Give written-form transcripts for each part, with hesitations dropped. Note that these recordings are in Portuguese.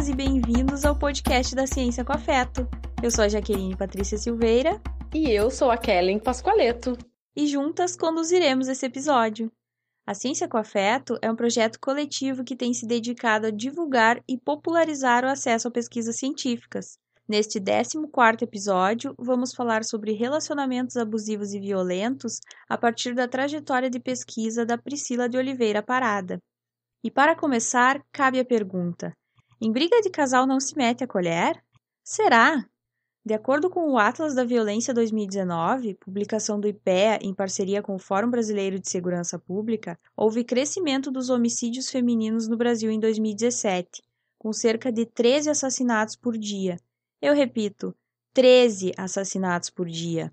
bem-vindas e bem-vindos ao podcast da Ciência com Afeto. Eu sou a Jaqueline Patrícia Silveira. E eu sou a Kellen Pascoaleto. E juntas conduziremos esse episódio. A Ciência com Afeto é um projeto coletivo que tem se dedicado a divulgar e popularizar o acesso a pesquisas científicas. Neste 14º episódio, vamos falar sobre relacionamentos abusivos e violentos a partir da trajetória de pesquisa da Priscila de Oliveira Parada. E para começar, cabe a pergunta: em briga de casal não se mete a colher? Será? De acordo com o Atlas da Violência 2019, publicação do IPEA em parceria com o Fórum Brasileiro de Segurança Pública, houve crescimento dos homicídios femininos no Brasil em 2017, com cerca de 13 assassinatos por dia. Eu repito, 13 assassinatos por dia.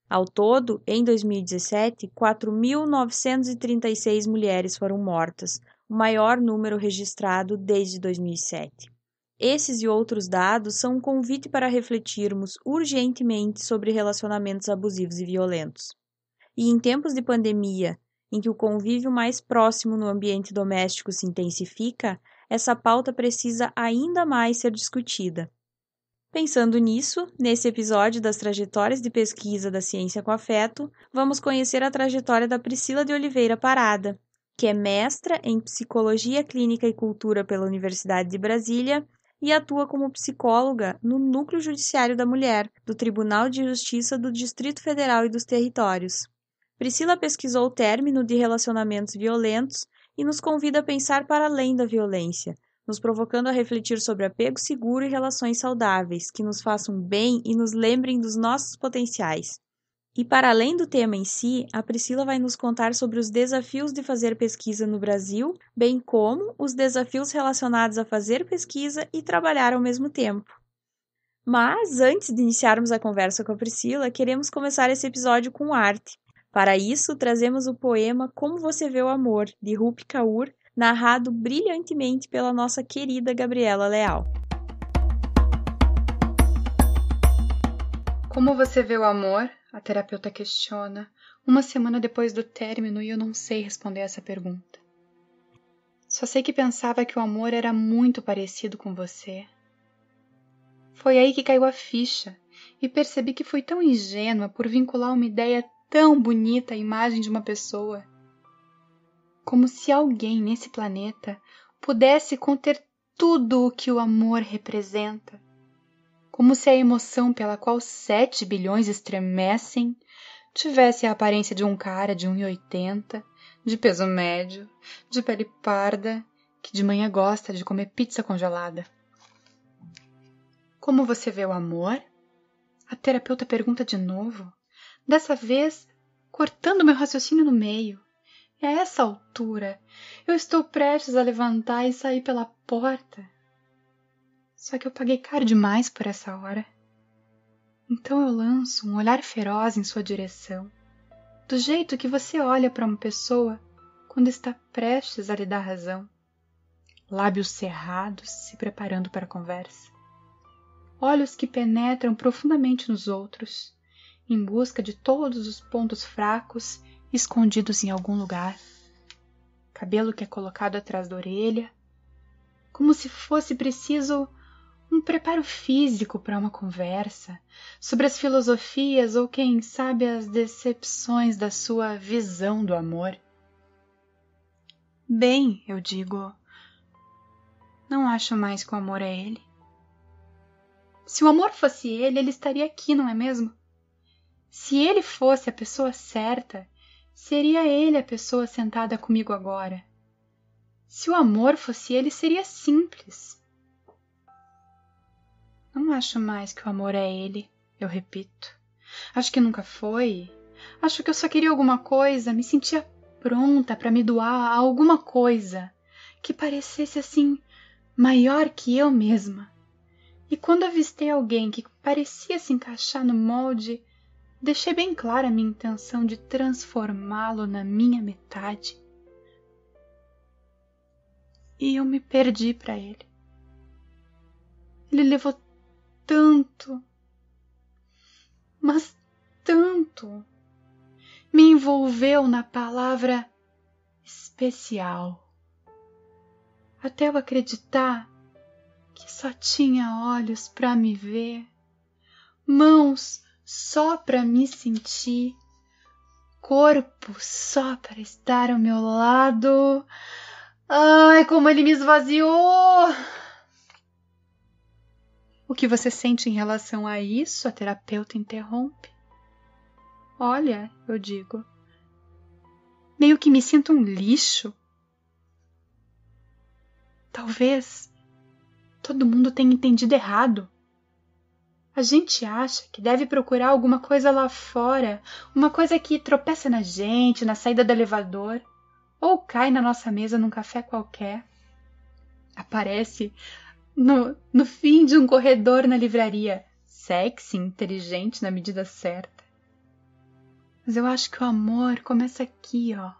Ao todo, em 2017, 4.936 mulheres foram mortas, o maior número registrado desde 2007. Esses e outros dados são um convite para refletirmos urgentemente sobre relacionamentos abusivos e violentos. E em tempos de pandemia, em que o convívio mais próximo no ambiente doméstico se intensifica, essa pauta precisa ainda mais ser discutida. Pensando nisso, nesse episódio das trajetórias de pesquisa da Ciência com Afeto, vamos conhecer a trajetória da Priscila de Oliveira Parada, que é mestra em Psicologia Clínica e Cultura pela Universidade de Brasília e atua como psicóloga no Núcleo Judiciário da Mulher, do Tribunal de Justiça do Distrito Federal e dos Territórios. Priscila pesquisou o término de relacionamentos violentos e nos convida a pensar para além da violência, nos provocando a refletir sobre apego seguro e relações saudáveis, que nos façam bem e nos lembrem dos nossos potenciais. E para além do tema em si, a Priscila vai nos contar sobre os desafios de fazer pesquisa no Brasil, bem como os desafios relacionados a fazer pesquisa e trabalhar ao mesmo tempo. Mas, antes de iniciarmos a conversa com a Priscila, queremos começar esse episódio com arte. Para isso, trazemos o poema Como Você Vê o Amor, de Rupi Kaur, narrado brilhantemente pela nossa querida Gabriela Leal. Como você vê o amor? A terapeuta questiona, uma semana depois do término, e eu não sei responder essa pergunta. Só sei que pensava que o amor era muito parecido com você. Foi aí que caiu a ficha e percebi que fui tão ingênua por vincular uma ideia tão bonita à imagem de uma pessoa. Como se alguém nesse planeta pudesse conter tudo o que o amor representa. Como se a emoção pela qual 7 bilhões estremecem tivesse a aparência de um cara de 1,80, de peso médio, de pele parda, que de manhã gosta de comer pizza congelada. Como você vê o amor? A terapeuta pergunta de novo, dessa vez cortando meu raciocínio no meio. E a essa altura, eu estou prestes a levantar e sair pela porta. Só que eu paguei caro demais por essa hora. Então eu lanço um olhar feroz em sua direção, do jeito que você olha para uma pessoa quando está prestes a lhe dar razão. Lábios cerrados, se preparando para a conversa. Olhos que penetram profundamente nos outros, em busca de todos os pontos fracos escondidos em algum lugar. Cabelo que é colocado atrás da orelha, como se fosse preciso um preparo físico para uma conversa sobre as filosofias ou, quem sabe, as decepções da sua visão do amor. Bem, eu digo, não acho mais que o amor é ele. Se o amor fosse ele, ele estaria aqui, não é mesmo? Se ele fosse a pessoa certa, seria ele a pessoa sentada comigo agora. Se o amor fosse ele, seria simples. Não acho mais que o amor é ele, eu repito. Acho que nunca foi. Acho que eu só queria alguma coisa, me sentia pronta para me doar a alguma coisa que parecesse assim maior que eu mesma. E quando avistei alguém que parecia se encaixar no molde, deixei bem clara a minha intenção de transformá-lo na minha metade. E eu me perdi para ele. Ele levou tanto, mas tanto. Me envolveu na palavra especial. Até eu acreditar que só tinha olhos para me ver, mãos só para me sentir, corpo só para estar ao meu lado. Ai, como ele me esvaziou! O que você sente em relação a isso? A terapeuta interrompe. Olha, eu digo, meio que me sinto um lixo. Talvez todo mundo tenha entendido errado. A gente acha que deve procurar alguma coisa lá fora, uma coisa que tropeça na gente, na saída do elevador, ou cai na nossa mesa num café qualquer. Aparece no fim de um corredor na livraria, sexy, inteligente na medida certa. Mas eu acho que o amor começa aqui, ó.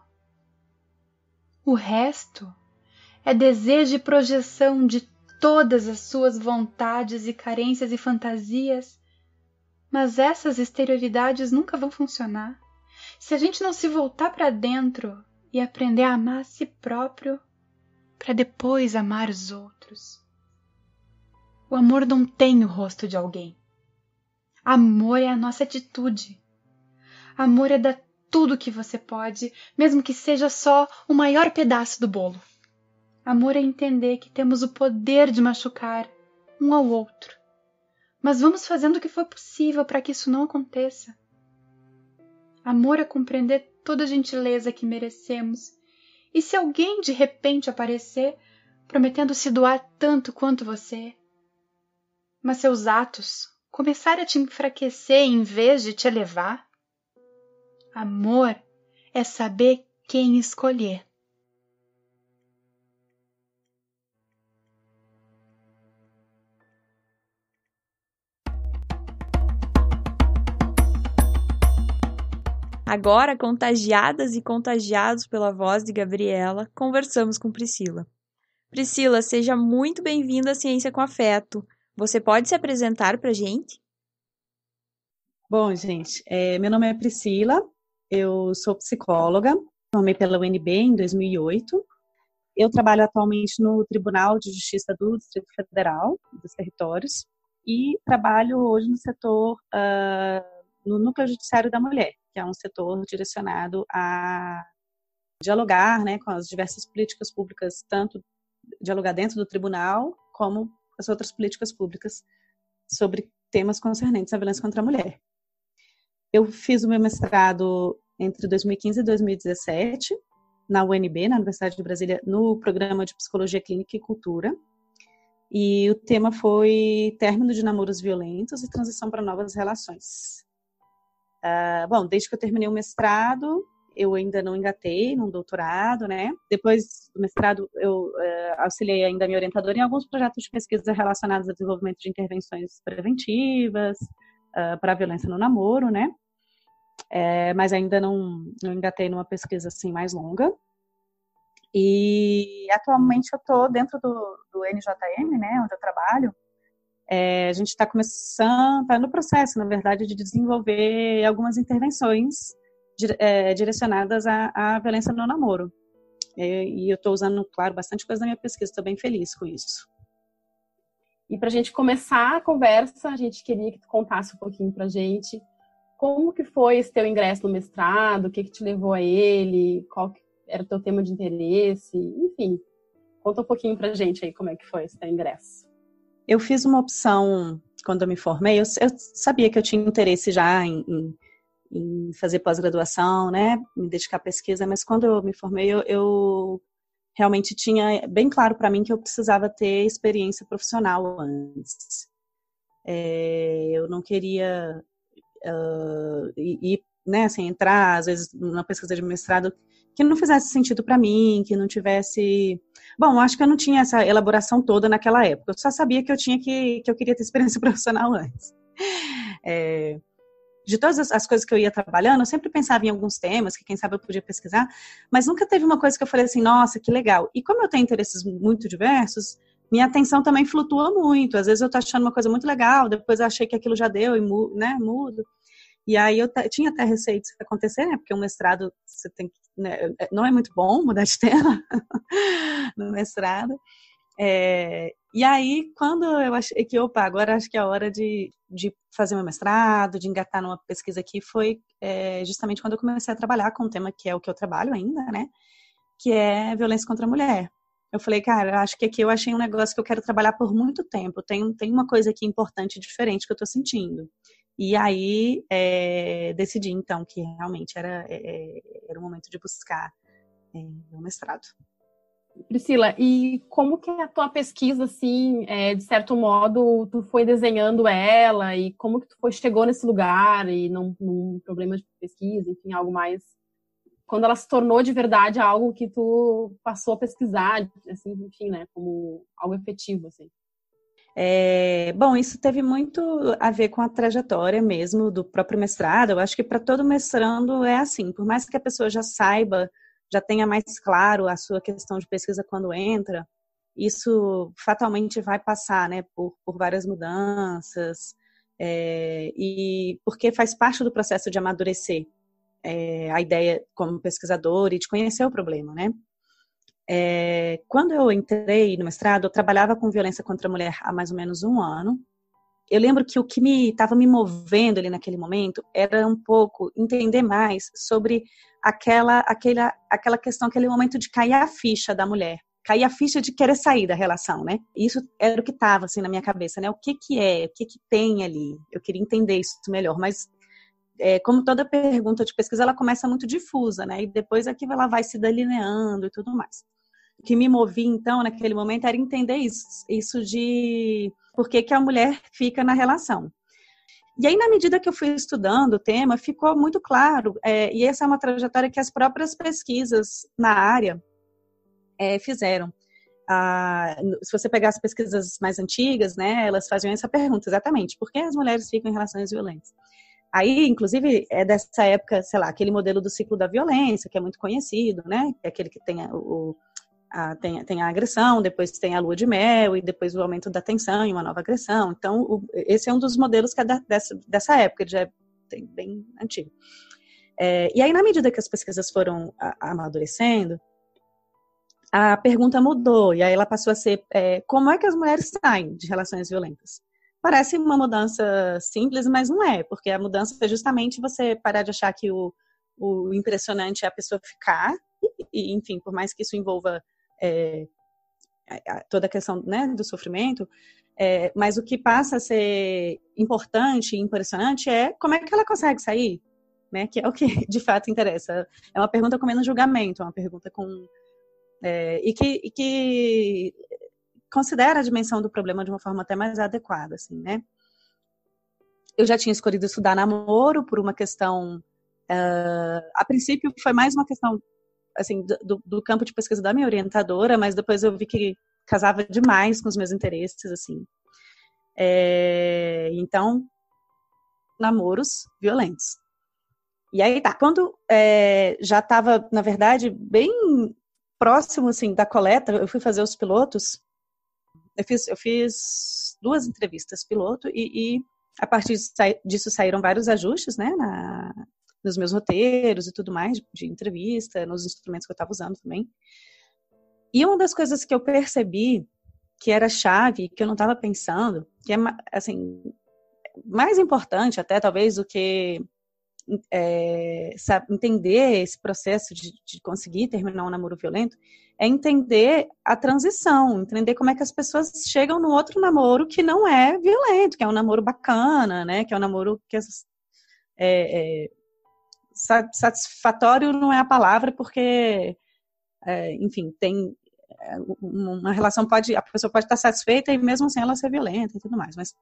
O resto é desejo e projeção de todas as suas vontades e carências e fantasias. Mas essas exterioridades nunca vão funcionar se a gente não se voltar para dentro e aprender a amar a si próprio para depois amar os outros. O amor não tem o rosto de alguém. Amor é a nossa atitude. Amor é dar tudo que você pode, mesmo que seja só o maior pedaço do bolo. Amor é entender que temos o poder de machucar um ao outro. Mas vamos fazendo o que for possível para que isso não aconteça. Amor é compreender toda a gentileza que merecemos. E se alguém de repente aparecer, prometendo se doar tanto quanto você, mas seus atos começarem a te enfraquecer em vez de te elevar? Amor é saber quem escolher. Agora, contagiadas e contagiados pela voz de Gabriela, conversamos com Priscila. Priscila, seja muito bem-vinda à Ciência com Afeto. Você pode se apresentar para a gente? Bom, gente, meu nome é Priscila, eu sou psicóloga, formei pela UNB em 2008. Eu trabalho atualmente no Tribunal de Justiça do Distrito Federal, dos Territórios, e trabalho hoje no setor, no Núcleo Judiciário da Mulher, que é um setor direcionado a dialogar, né, com as diversas políticas públicas, tanto dialogar dentro do tribunal, como as outras políticas públicas sobre temas concernentes à violência contra a mulher. Eu fiz o meu mestrado entre 2015 e 2017, na UNB, na Universidade de Brasília, no programa de Psicologia Clínica e Cultura. E o tema foi término de namoros violentos e transição para novas relações. Bom, desde que eu terminei o mestrado, eu ainda não engatei num doutorado, né? Depois do mestrado, eu auxiliei ainda a minha orientadora em alguns projetos de pesquisa relacionados ao desenvolvimento de intervenções preventivas para a violência no namoro, né? Mas ainda não engatei numa pesquisa assim mais longa. E atualmente eu estou dentro do NJM, né, onde eu trabalho. A gente está começando, está no processo, na verdade, de desenvolver algumas intervenções direcionadas à violência no namoro. E eu estou usando, claro, bastante coisa na minha pesquisa, estou bem feliz com isso. E para a gente começar a conversa, a gente queria que tu contasse um pouquinho para a gente como que foi esse teu ingresso no mestrado, o que te levou a ele, qual que era o teu tema de interesse, enfim. Conta um pouquinho para a gente aí como é que foi esse teu ingresso. Eu fiz uma opção, quando eu me formei, eu sabia que eu tinha interesse já em fazer pós-graduação, né, me dedicar à pesquisa, mas quando eu me formei, eu realmente tinha bem claro para mim que eu precisava ter experiência profissional antes. Eu não queria né, assim, entrar, às vezes, numa pesquisa de mestrado que não fizesse sentido para mim, que não tivesse... Bom, acho que eu não tinha essa elaboração toda naquela época. Eu só sabia que eu queria ter experiência profissional antes. De todas as coisas que eu ia trabalhando, eu sempre pensava em alguns temas que, quem sabe, eu podia pesquisar, mas nunca teve uma coisa que eu falei assim, nossa, que legal. E como eu tenho interesses muito diversos, minha atenção também flutua muito. Às vezes eu tô achando uma coisa muito legal, depois eu achei que aquilo já deu e mudo. E aí eu tinha até receio disso acontecer, né? Porque um mestrado, você tem que, né, não é muito bom mudar de tema no mestrado. E aí, quando eu achei que, opa, agora acho que é a hora de fazer meu mestrado, de engatar numa pesquisa aqui, foi justamente quando eu comecei a trabalhar com um tema que é o que eu trabalho ainda, né? Que é violência contra a mulher. Eu falei, cara, acho que aqui eu achei um negócio que eu quero trabalhar por muito tempo. Tem uma coisa aqui importante e diferente que eu tô sentindo. E aí, decidi, então, que realmente era o momento de buscar o mestrado. Priscila, e como que a tua pesquisa, assim, de certo modo, tu foi desenhando ela, e como que tu chegou nesse lugar, e num problema de pesquisa, enfim, algo mais... Quando ela se tornou de verdade algo que tu passou a pesquisar, assim, enfim, né, como algo efetivo, assim. Bom, isso teve muito a ver com a trajetória mesmo do próprio mestrado. Eu acho que para todo mestrando é assim, por mais que a pessoa já saiba, já tenha mais claro a sua questão de pesquisa quando entra, isso fatalmente vai passar, né, por várias mudanças, e porque faz parte do processo de amadurecer a ideia como pesquisador e de conhecer o problema, né? Quando eu entrei no mestrado, eu trabalhava com violência contra a mulher há mais ou menos um ano. Eu lembro que o que estava me movendo ali naquele momento era um pouco entender mais sobre aquela questão, aquele momento de cair a ficha da mulher, cair a ficha de querer sair da relação, né? Isso era o que estava assim na minha cabeça, né? O que tem ali? Eu queria entender isso melhor, mas como toda pergunta de pesquisa, ela começa muito difusa, né? E depois é que ela vai se delineando e tudo mais. O que me movia, então, naquele momento, era entender isso de por que a mulher fica na relação. E aí, na medida que eu fui estudando o tema, ficou muito claro, e essa é uma trajetória que as próprias pesquisas na área fizeram. Se você pegar as pesquisas mais antigas, né, elas faziam essa pergunta exatamente, por que as mulheres ficam em relações violentas? Aí, inclusive, é dessa época, sei lá, aquele modelo do ciclo da violência, que é muito conhecido, né, que é aquele que tem tem a agressão, depois tem a lua de mel e depois o aumento da tensão e uma nova agressão. Então, esse é um dos modelos que é dessa época, ele já é bem antigo. E aí, na medida que as pesquisas foram amadurecendo, a pergunta mudou, e aí ela passou a ser, como é que as mulheres saem de relações violentas? Parece uma mudança simples, mas não é, porque a mudança é justamente você parar de achar que o impressionante é a pessoa ficar, e enfim, por mais que isso envolva toda a questão, né, do sofrimento, mas o que passa a ser importante e impressionante é como é que ela consegue sair, né, que é o que de fato interessa. É uma pergunta com menos julgamento, é uma pergunta e que considera a dimensão do problema de uma forma até mais adequada, assim, né. Eu já tinha escolhido estudar namoro por uma questão, a princípio foi mais uma questão assim, do campo de pesquisa da minha orientadora, mas depois eu vi que casava demais com os meus interesses, assim. Então, namoros violentos. E aí tá, quando já estava, na verdade, bem próximo, assim, da coleta, eu fui fazer os pilotos, eu fiz 2 entrevistas piloto e a partir disso saíram vários ajustes, né, nos meus roteiros e tudo mais, de entrevista, nos instrumentos que eu estava usando também. E uma das coisas que eu percebi que era chave, que eu não estava pensando, que é, assim, mais importante até, talvez, do que entender esse processo de conseguir terminar um namoro violento, é entender a transição, entender como é que as pessoas chegam no outro namoro que não é violento, que é um namoro bacana, né, que é um namoro que satisfatório não é a palavra, porque, enfim, tem uma relação, a pessoa pode estar satisfeita e mesmo assim ela ser violenta e tudo mais, mas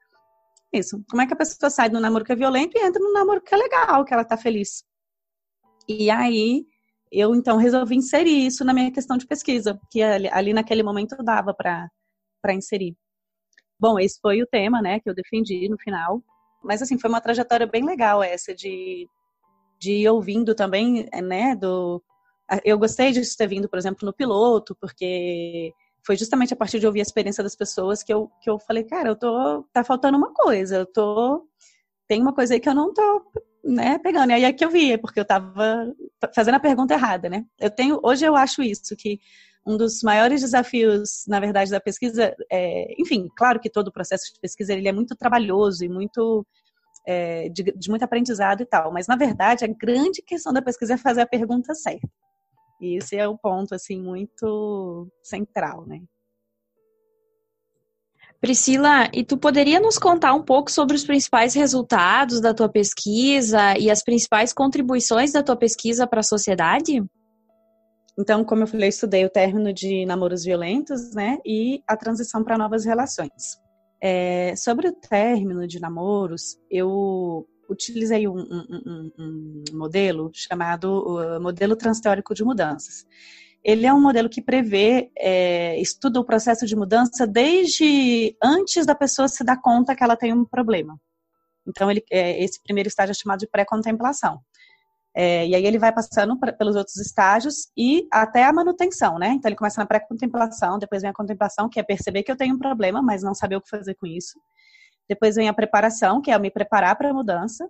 isso, como é que a pessoa sai do namoro que é violento e entra no namoro que é legal, que ela tá feliz? E aí, eu então resolvi inserir isso na minha questão de pesquisa, que ali naquele momento dava para inserir. Bom, esse foi o tema, né, que eu defendi no final, mas assim, foi uma trajetória bem legal essa de ir ouvindo também, né, eu gostei disso ter vindo, por exemplo, no piloto, porque foi justamente a partir de ouvir a experiência das pessoas que eu falei, cara, tá faltando uma coisa, tem uma coisa aí que eu não tô, né, pegando. E aí é que eu vi, porque eu tava fazendo a pergunta errada, né? Hoje eu acho isso, que um dos maiores desafios, na verdade, da pesquisa, enfim, claro que todo o processo de pesquisa ele é muito trabalhoso e muito de muito aprendizado e tal, mas na verdade a grande questão da pesquisa é fazer a pergunta certa. E esse é o ponto assim muito central, né? Priscila, e tu poderia nos contar um pouco sobre os principais resultados da tua pesquisa e as principais contribuições da tua pesquisa para a sociedade? Então, como eu falei, eu estudei o término de namoros violentos, né, e a transição para novas relações. Sobre o término de namoros, eu utilizei um modelo chamado modelo transteórico de mudanças. Ele é um modelo que prevê, estuda o processo de mudança desde antes da pessoa se dar conta que ela tem um problema. Então, esse primeiro estágio é chamado de pré-contemplação. E aí ele vai passando pelos outros estágios e até a manutenção, né? Então ele começa na pré-contemplação, depois vem a contemplação, que é perceber que eu tenho um problema, mas não saber o que fazer com isso. Depois vem a preparação, que é eu me preparar para a mudança.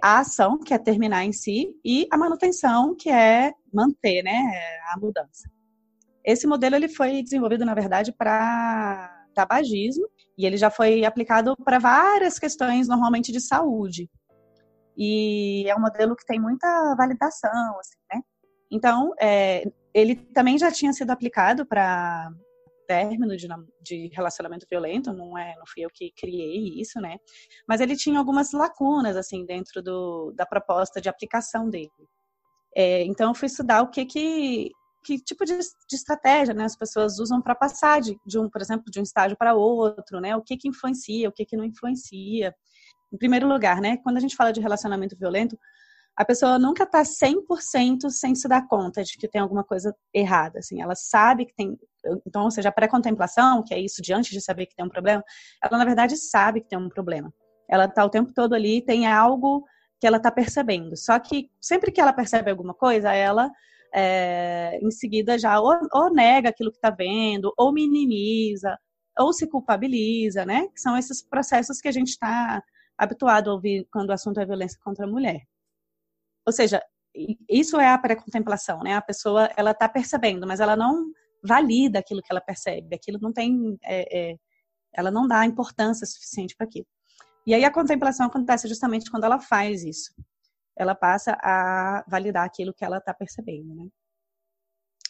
A ação, que é terminar em si, e a manutenção, que é manter, né, a mudança. Esse modelo ele foi desenvolvido, na verdade, para tabagismo, e ele já foi aplicado para várias questões, normalmente de saúde. E é um modelo que tem muita validação, assim, né? Então, ele também já tinha sido aplicado para término de relacionamento violento, não fui eu que criei isso, né? Mas ele tinha algumas lacunas, assim, dentro da proposta de aplicação dele. Então, eu fui estudar o que tipo de estratégia, né, as pessoas usam para passar por exemplo, de um estágio para outro, né? O que influencia, o que não influencia. Em primeiro lugar, né, quando a gente fala de relacionamento violento, a pessoa nunca está 100% sem se dar conta de que tem alguma coisa errada, assim, ela sabe que tem, então, ou seja, a pré-contemplação, que é isso de antes de saber que tem um problema, ela na verdade sabe que tem um problema. Ela está o tempo todo ali, tem algo que ela está percebendo, só que sempre que ela percebe alguma coisa, ela em seguida já ou nega aquilo que está vendo, ou minimiza, ou se culpabiliza, né, que são esses processos que a gente está habituado a ouvir quando o assunto é violência contra a mulher. Ou seja, isso é a pré-contemplação, né? A pessoa, ela está percebendo, mas ela não valida aquilo que ela percebe, aquilo não tem, ela não dá importância suficiente para aquilo. E aí a contemplação acontece justamente quando ela faz isso. Ela passa a validar aquilo que ela está percebendo, né?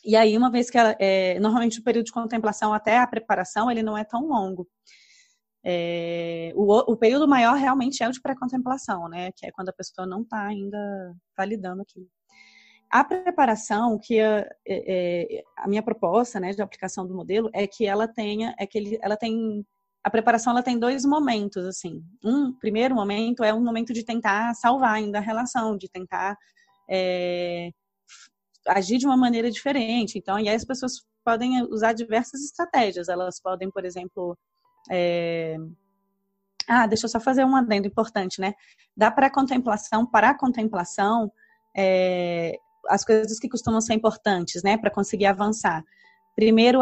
E aí, uma vez que ela, normalmente o período de contemplação até a preparação, ele não é tão longo. O período maior realmente é o de pré-contemplação, né? Que é quando a pessoa não está ainda validando aquilo. A preparação, que a minha proposta, né, de aplicação do modelo é que ela tenha, a preparação ela tem dois momentos, assim. Um primeiro momento é um momento de tentar salvar ainda a relação, de tentar agir de uma maneira diferente. Então, e aí as pessoas podem usar diversas estratégias. Elas podem, por exemplo, deixa eu só fazer um adendo importante, né? Da pré-contemplação para a contemplação, as coisas que costumam ser importantes, né, para conseguir avançar. Primeiro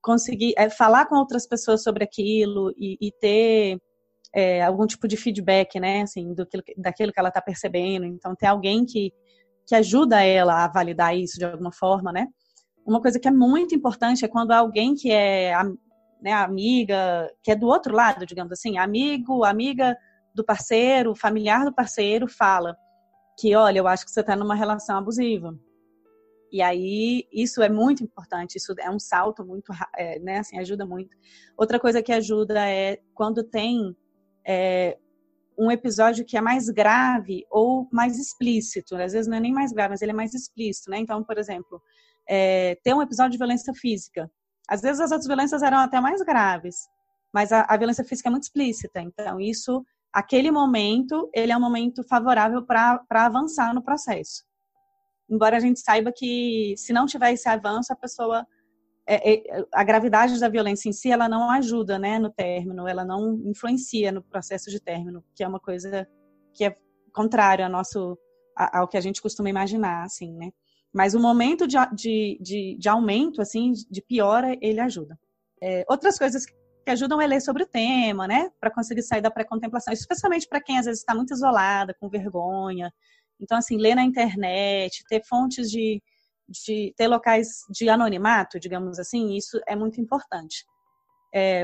conseguir falar com outras pessoas sobre aquilo e ter algum tipo de feedback, né, assim, daquilo que ela está percebendo. Então, ter alguém que ajuda ela a validar isso de alguma forma, né? Uma coisa que é muito importante é quando alguém que é amiga, que é do outro lado, digamos assim, amiga do parceiro, familiar do parceiro, fala que, olha, eu acho que você está numa relação abusiva. E aí, isso é muito importante, isso é um salto muito, né, assim, ajuda muito. Outra coisa que ajuda é quando tem um episódio que é mais grave ou mais explícito, às vezes não é nem mais grave, mas ele é mais explícito, né? Então, por exemplo, ter um episódio de violência física. Às vezes as outras violências eram até mais graves, mas a violência física é muito explícita. Então, aquele momento, ele é um momento favorável para avançar no processo. Embora a gente saiba que, se não tiver esse avanço, a pessoa, a gravidade da violência em si, ela não ajuda, né, no término, ela não influencia no processo de término, que é uma coisa que é contrário ao que a gente costuma imaginar, assim, né? Mas o momento de aumento, assim, de piora, ele ajuda. Outras coisas que ajudam é ler sobre o tema, né? Para conseguir sair da pré-contemplação, especialmente para quem às vezes está muito isolada, com vergonha. Então, assim, ler na internet, ter fontes de ter locais de anonimato, digamos assim, isso é muito importante.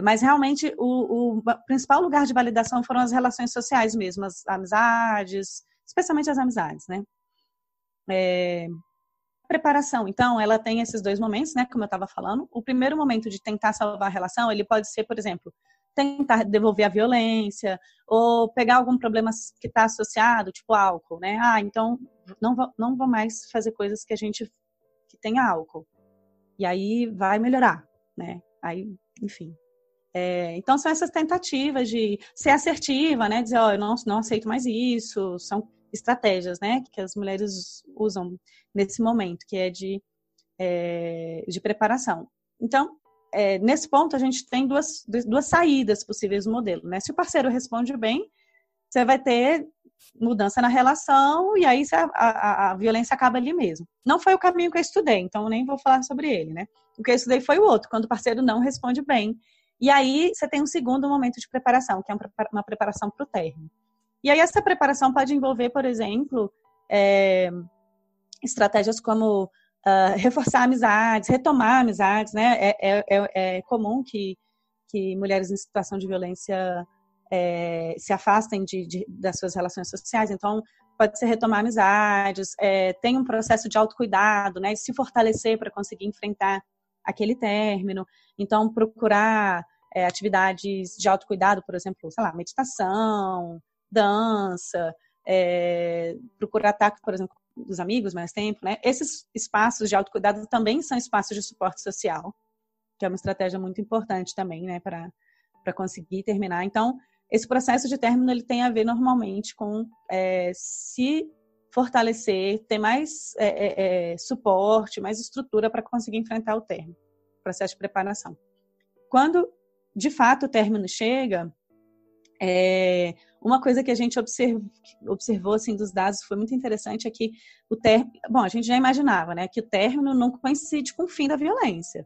Mas realmente o principal lugar de validação foram as relações sociais mesmo, as amizades, especialmente as amizades, né? Preparação, então, ela tem esses dois momentos, né, como eu estava falando. O primeiro momento de tentar salvar a relação, ele pode ser, por exemplo, tentar devolver a violência ou pegar algum problema que está associado, tipo álcool, né? Então não vou mais fazer coisas que tenha álcool. E aí vai melhorar, né? Aí, enfim. Então são essas tentativas de ser assertiva, né? Dizer, eu não aceito mais isso. São estratégias, né? Que as mulheres usam nesse momento, que é de preparação. Então, nesse ponto, a gente tem duas saídas possíveis do modelo, né? Se o parceiro responde bem, você vai ter mudança na relação e aí a violência acaba ali mesmo. Não foi o caminho que eu estudei, então eu nem vou falar sobre ele, né? O que eu estudei foi o outro, quando o parceiro não responde bem. E aí você tem um segundo momento de preparação, que é uma preparação para o término. E aí essa preparação pode envolver, por exemplo, estratégias como reforçar amizades, retomar amizades, né? É comum que mulheres em situação de violência se afastem das suas relações sociais, então pode ser retomar amizades, tem um processo de autocuidado, né? Se fortalecer para conseguir enfrentar aquele término, então procurar atividades de autocuidado, por exemplo, sei lá, meditação, dança, procurar estar, por exemplo, dos amigos mais tempo, né? Esses espaços de autocuidado também são espaços de suporte social, que é uma estratégia muito importante também, né, para conseguir terminar. Então, esse processo de término ele tem a ver normalmente com se fortalecer, ter mais suporte, mais estrutura para conseguir enfrentar o término, processo de preparação. Quando, de fato, o término chega, uma coisa que a gente observou assim, dos dados foi muito interessante é que o término... Bom, a gente já imaginava, né, que o término não coincide com o fim da violência.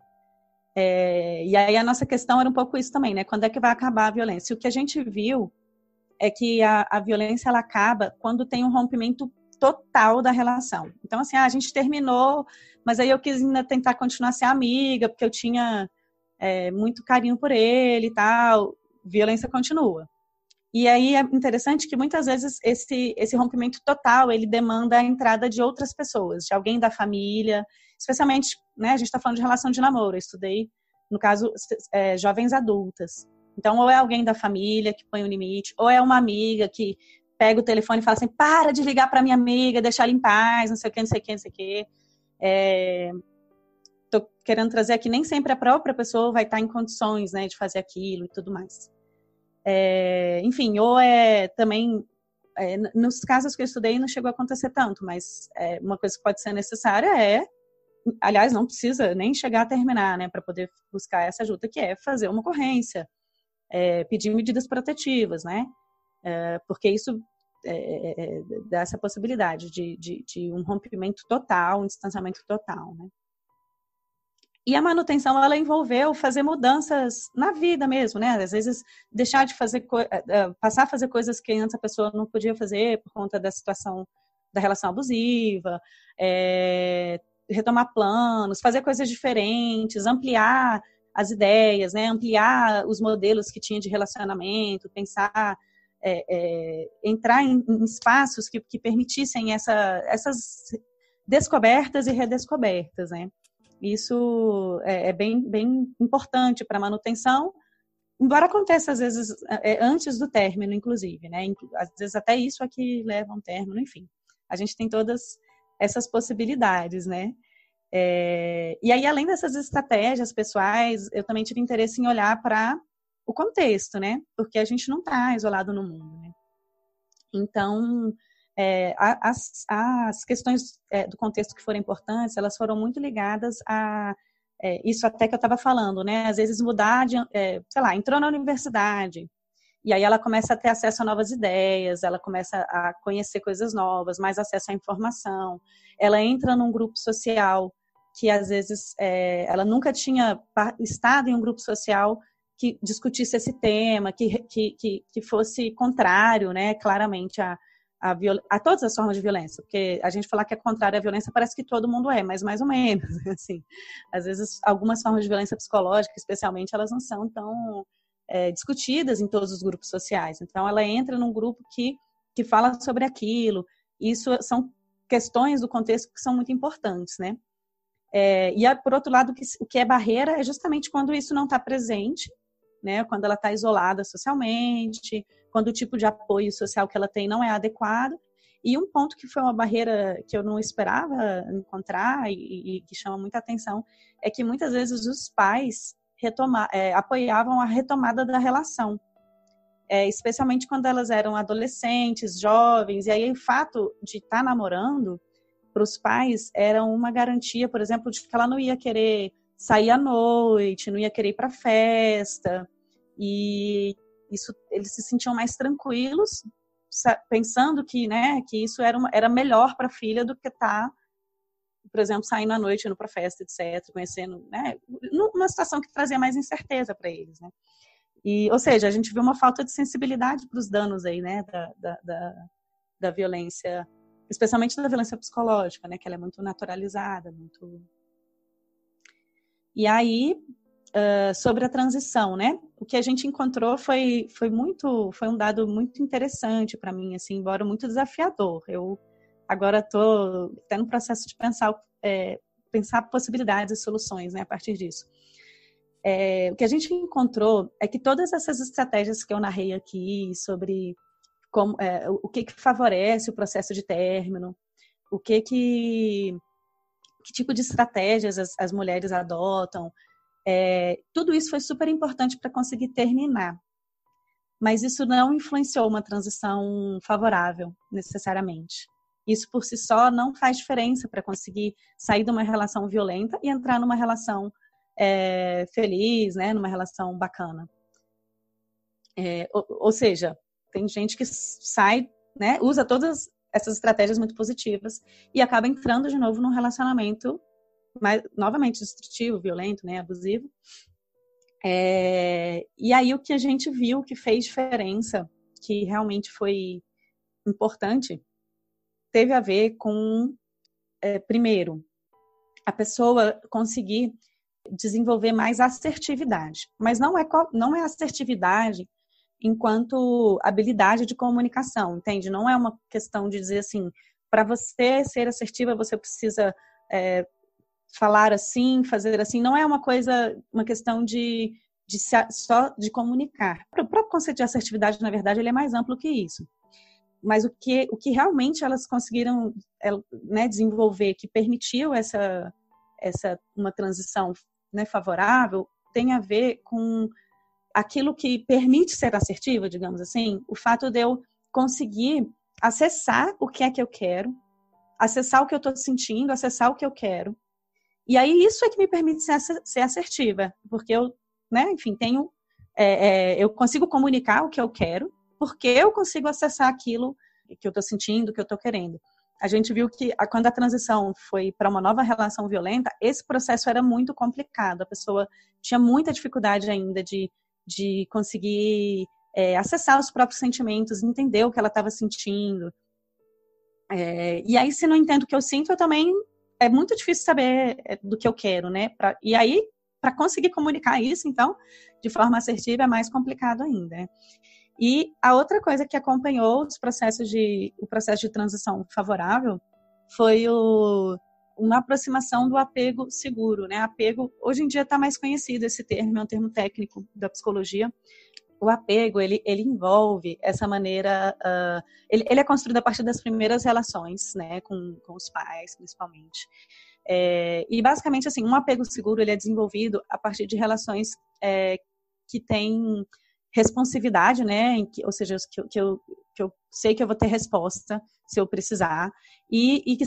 E aí a nossa questão era um pouco isso também, né? Quando é que vai acabar a violência? O que a gente viu é que a violência ela acaba quando tem um rompimento total da relação. Então, assim, a gente terminou, mas aí eu quis ainda tentar continuar a ser amiga, porque eu tinha muito carinho por ele e tal. Violência continua. E aí é interessante que muitas vezes esse rompimento total, ele demanda a entrada de outras pessoas, de alguém da família, especialmente, né, a gente está falando de relação de namoro, eu estudei, no caso, jovens adultas. Então, ou é alguém da família que põe o limite, ou é uma amiga que pega o telefone e fala assim, para de ligar para minha amiga, deixa ela em paz, não sei o que, não sei o que, não sei o que. Tô querendo trazer aqui, nem sempre a própria pessoa vai estar em condições, né, de fazer aquilo e tudo mais. Enfim, ou também, nos casos que eu estudei não chegou a acontecer tanto, mas uma coisa que pode ser necessária aliás, não precisa nem chegar a terminar, né, para poder buscar essa ajuda, que é fazer uma ocorrência, pedir medidas protetivas, né, porque isso dá essa possibilidade de um rompimento total, um distanciamento total, né. E a manutenção, ela envolveu fazer mudanças na vida mesmo, né? Às vezes, deixar de fazer, passar a fazer coisas que antes a pessoa não podia fazer por conta da situação da relação abusiva, retomar planos, fazer coisas diferentes, ampliar as ideias, né? Ampliar os modelos que tinha de relacionamento, pensar, entrar em espaços que permitissem essas descobertas e redescobertas, né? Isso é bem importante para a manutenção, embora aconteça às vezes antes do término, inclusive, né? Às vezes até isso é que leva a um término, enfim. A gente tem todas essas possibilidades, né? E aí, além dessas estratégias pessoais, eu também tive interesse em olhar para o contexto, né? Porque a gente não está isolado no mundo, né? Então, as questões do contexto que foram importantes, elas foram muito ligadas a isso até que eu estava falando, né? Às vezes mudar sei lá, entrou na universidade, e aí ela começa a ter acesso a novas ideias, ela começa a conhecer coisas novas, mais acesso à informação, ela entra num grupo social que às vezes ela nunca tinha estado em um grupo social que discutisse esse tema, que fosse contrário, né, claramente a todas as formas de violência, porque a gente falar que é contrário à violência parece que todo mundo é, mas mais ou menos, assim. Às vezes, algumas formas de violência psicológica, especialmente, elas não são tão discutidas em todos os grupos sociais. Então, ela entra num grupo que fala sobre aquilo. Isso são questões do contexto que são muito importantes, né? Por outro lado, o que é barreira é justamente quando isso não está presente, né? Quando ela está isolada socialmente, quando o tipo de apoio social que ela tem não é adequado. E um ponto que foi uma barreira que eu não esperava encontrar e que chama muita atenção é que muitas vezes os pais apoiavam a retomada da relação, especialmente quando elas eram adolescentes, jovens. E aí o fato de estar namorando para os pais era uma garantia, por exemplo, de que ela não ia querer sair à noite, não ia querer ir para festa. E isso, eles se sentiam mais tranquilos, pensando que, né, que isso era melhor para a filha do que estar, por exemplo, saindo à noite, indo para festa, etc., conhecendo, né, numa situação que trazia mais incerteza para eles, né. Ou seja, a gente viu uma falta de sensibilidade para os danos aí, né, da violência, especialmente da violência psicológica, né, que ela é muito naturalizada, muito... E aí, sobre a transição, né, o que a gente encontrou foi um dado muito interessante para mim, assim, embora muito desafiador. Eu agora estou até no processo de pensar possibilidades e soluções, né, a partir disso. O que a gente encontrou é que todas essas estratégias que eu narrei aqui sobre o que favorece o processo de término, que tipo de estratégias as mulheres adotam, tudo isso foi super importante para conseguir terminar. Mas isso não influenciou uma transição favorável, necessariamente. Isso por si só não faz diferença para conseguir sair de uma relação violenta e entrar numa relação feliz, né, numa relação bacana. Ou seja, tem gente que sai, né, usa todas essas estratégias muito positivas e acaba entrando de novo num relacionamento novamente destrutivo, violento, né, abusivo. E aí o que a gente viu que fez diferença, que realmente foi importante, teve a ver com, primeiro, a pessoa conseguir desenvolver mais assertividade. Mas não é assertividade enquanto habilidade de comunicação, entende? Não é uma questão de dizer assim, para você ser assertiva, você precisa falar assim, fazer assim. Não é uma questão só de comunicar. O próprio conceito de assertividade, na verdade, ele é mais amplo que isso. Mas o que realmente elas conseguiram, né, desenvolver, que permitiu uma transição, né, favorável, tem a ver com aquilo que permite ser assertiva, digamos assim, o fato de eu conseguir acessar o que é que eu quero, acessar o que eu estou sentindo, acessar o que eu quero. E aí isso é que me permite ser assertiva, porque eu, né, enfim, eu consigo comunicar o que eu quero, porque eu consigo acessar aquilo que eu estou sentindo, que eu estou querendo. A gente viu que quando a transição foi para uma nova relação violenta, esse processo era muito complicado. A pessoa tinha muita dificuldade ainda de conseguir acessar os próprios sentimentos, entender o que ela estava sentindo. E aí, se não entendo o que eu sinto, eu também... É muito difícil saber do que eu quero, né? E aí, para conseguir comunicar isso, então, de forma assertiva, é mais complicado ainda, né? E a outra coisa que acompanhou o processo de transição favorável foi uma aproximação do apego seguro, né? Apego, hoje em dia está mais conhecido esse termo, é um termo técnico da psicologia. O apego, ele envolve essa maneira, ele é construído a partir das primeiras relações, né, com os pais, principalmente. E basicamente, assim, um apego seguro, ele é desenvolvido a partir de relações que têm responsividade, né, ou seja, que eu sei que eu vou ter resposta se eu precisar, e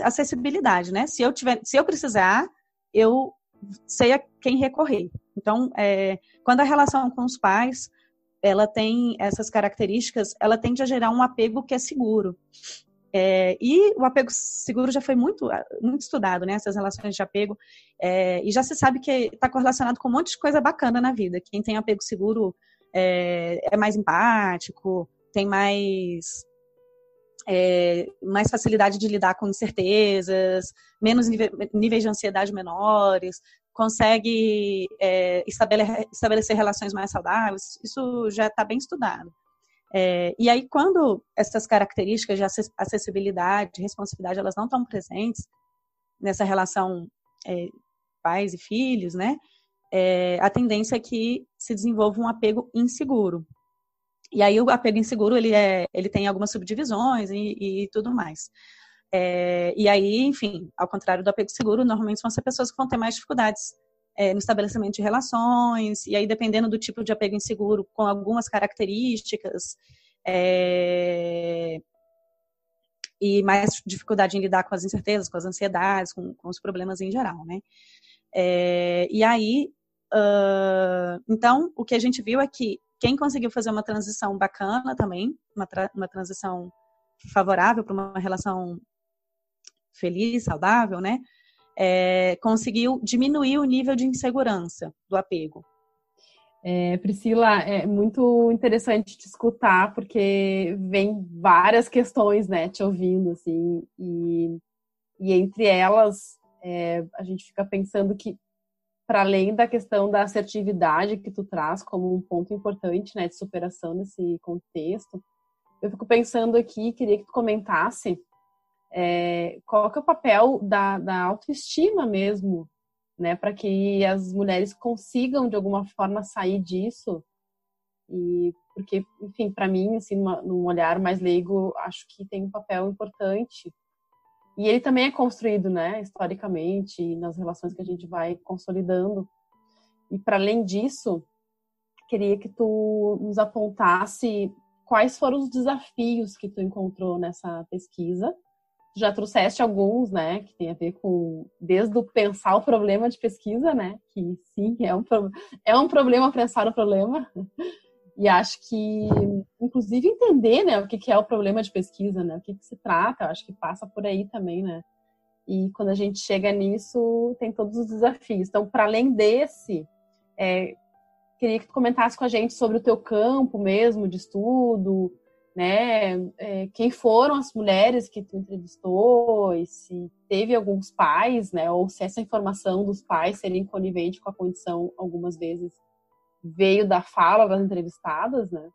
acessibilidade, né, se eu precisar, eu sei a quem recorrer. Então, quando a relação com os pais, ela tem essas características, ela tende a gerar um apego que é seguro. E o apego seguro já foi muito, muito estudado, né? Essas relações de apego. E já se sabe que está correlacionado com um monte de coisa bacana na vida. Quem tem apego seguro é mais empático, tem mais mais facilidade de lidar com incertezas, menos níveis de ansiedade menores, consegue estabelecer relações mais saudáveis. Isso já está bem estudado. E aí, quando essas características de acessibilidade, responsividade, elas não estão presentes nessa relação pais e filhos, né? A tendência é que se desenvolva um apego inseguro. E aí o apego inseguro, ele tem algumas subdivisões e tudo mais. E aí, enfim, ao contrário do apego seguro, normalmente são as pessoas que vão ter mais dificuldades no estabelecimento de relações, e aí dependendo do tipo de apego inseguro, com algumas características, e mais dificuldade em lidar com as incertezas, com as ansiedades, com os problemas em geral, né? E aí, então, o que a gente viu é que quem conseguiu fazer uma transição bacana também, uma transição favorável para uma relação feliz, saudável, né? Conseguiu diminuir o nível de insegurança do apego. Priscila, é muito interessante te escutar, porque vem várias questões, né, te ouvindo, assim, e entre elas, a gente fica pensando que, para além da questão da assertividade que tu traz como um ponto importante, né, de superação nesse contexto, eu fico pensando aqui, queria que tu comentasse qual que é o papel da autoestima mesmo, né, para que as mulheres consigam de alguma forma sair disso. E porque, enfim, para mim, assim, num olhar mais leigo, acho que tem um papel importante. E ele também é construído, né, historicamente, nas relações que a gente vai consolidando. E para além disso, queria que tu nos apontasse quais foram os desafios que tu encontrou nessa pesquisa. Já trouxeste alguns, né, que tem a ver com, desde o pensar o problema de pesquisa, né, que sim, é um problema pensar o problema, e acho que, inclusive, entender, né, o que é o problema de pesquisa, né, o que se trata, acho que passa por aí também, né, e quando a gente chega nisso, tem todos os desafios. Então, para além desse, queria que tu comentasse com a gente sobre o teu campo mesmo de estudo, né? Quem foram as mulheres que tu entrevistou e se teve alguns pais, né? Ou se essa informação dos pais serem conivente com a condição, algumas vezes, veio da fala das entrevistadas, né?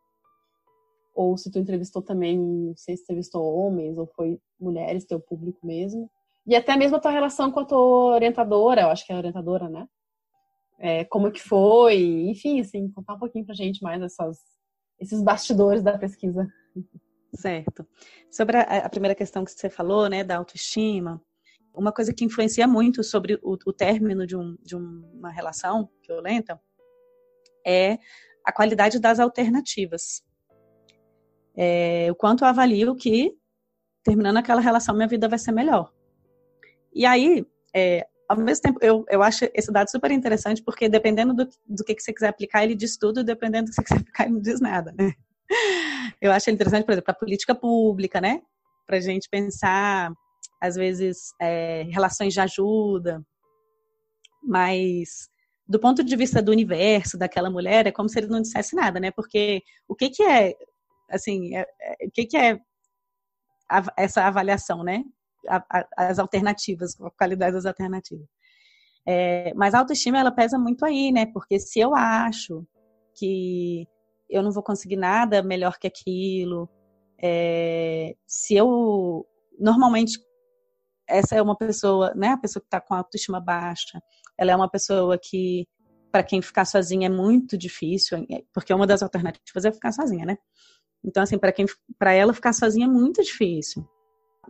Ou se tu entrevistou também, não sei se entrevistou homens ou foi mulheres, teu público mesmo. E até mesmo a tua relação com a tua orientadora, eu acho que é a orientadora, né? Como que foi, enfim, assim, contar um pouquinho pra gente mais esses bastidores da pesquisa. Certo. Sobre a primeira questão que você falou, né, da autoestima, uma coisa que influencia muito sobre o término de uma relação violenta é a qualidade das alternativas. O quanto eu avalio que, terminando aquela relação, minha vida vai ser melhor. E aí, ao mesmo tempo, eu acho esse dado super interessante, porque dependendo do que você quiser aplicar, ele diz tudo, e dependendo do que você quiser aplicar, ele não diz nada, né? Eu acho interessante, por exemplo, a política pública, né? Pra gente pensar, às vezes, relações de ajuda, mas do ponto de vista do universo daquela mulher, é como se ele não dissesse nada, né? Porque o que é, assim, o que é essa avaliação, né? As alternativas, a qualidade das alternativas. Mas a autoestima, ela pesa muito aí, né? Porque se eu acho que eu não vou conseguir nada melhor que aquilo, se eu, normalmente, essa é uma pessoa, né? A pessoa que está com a autoestima baixa, ela é uma pessoa que, para quem ficar sozinha é muito difícil, porque uma das alternativas é ficar sozinha, né? Então, assim, para ela ficar sozinha é muito difícil.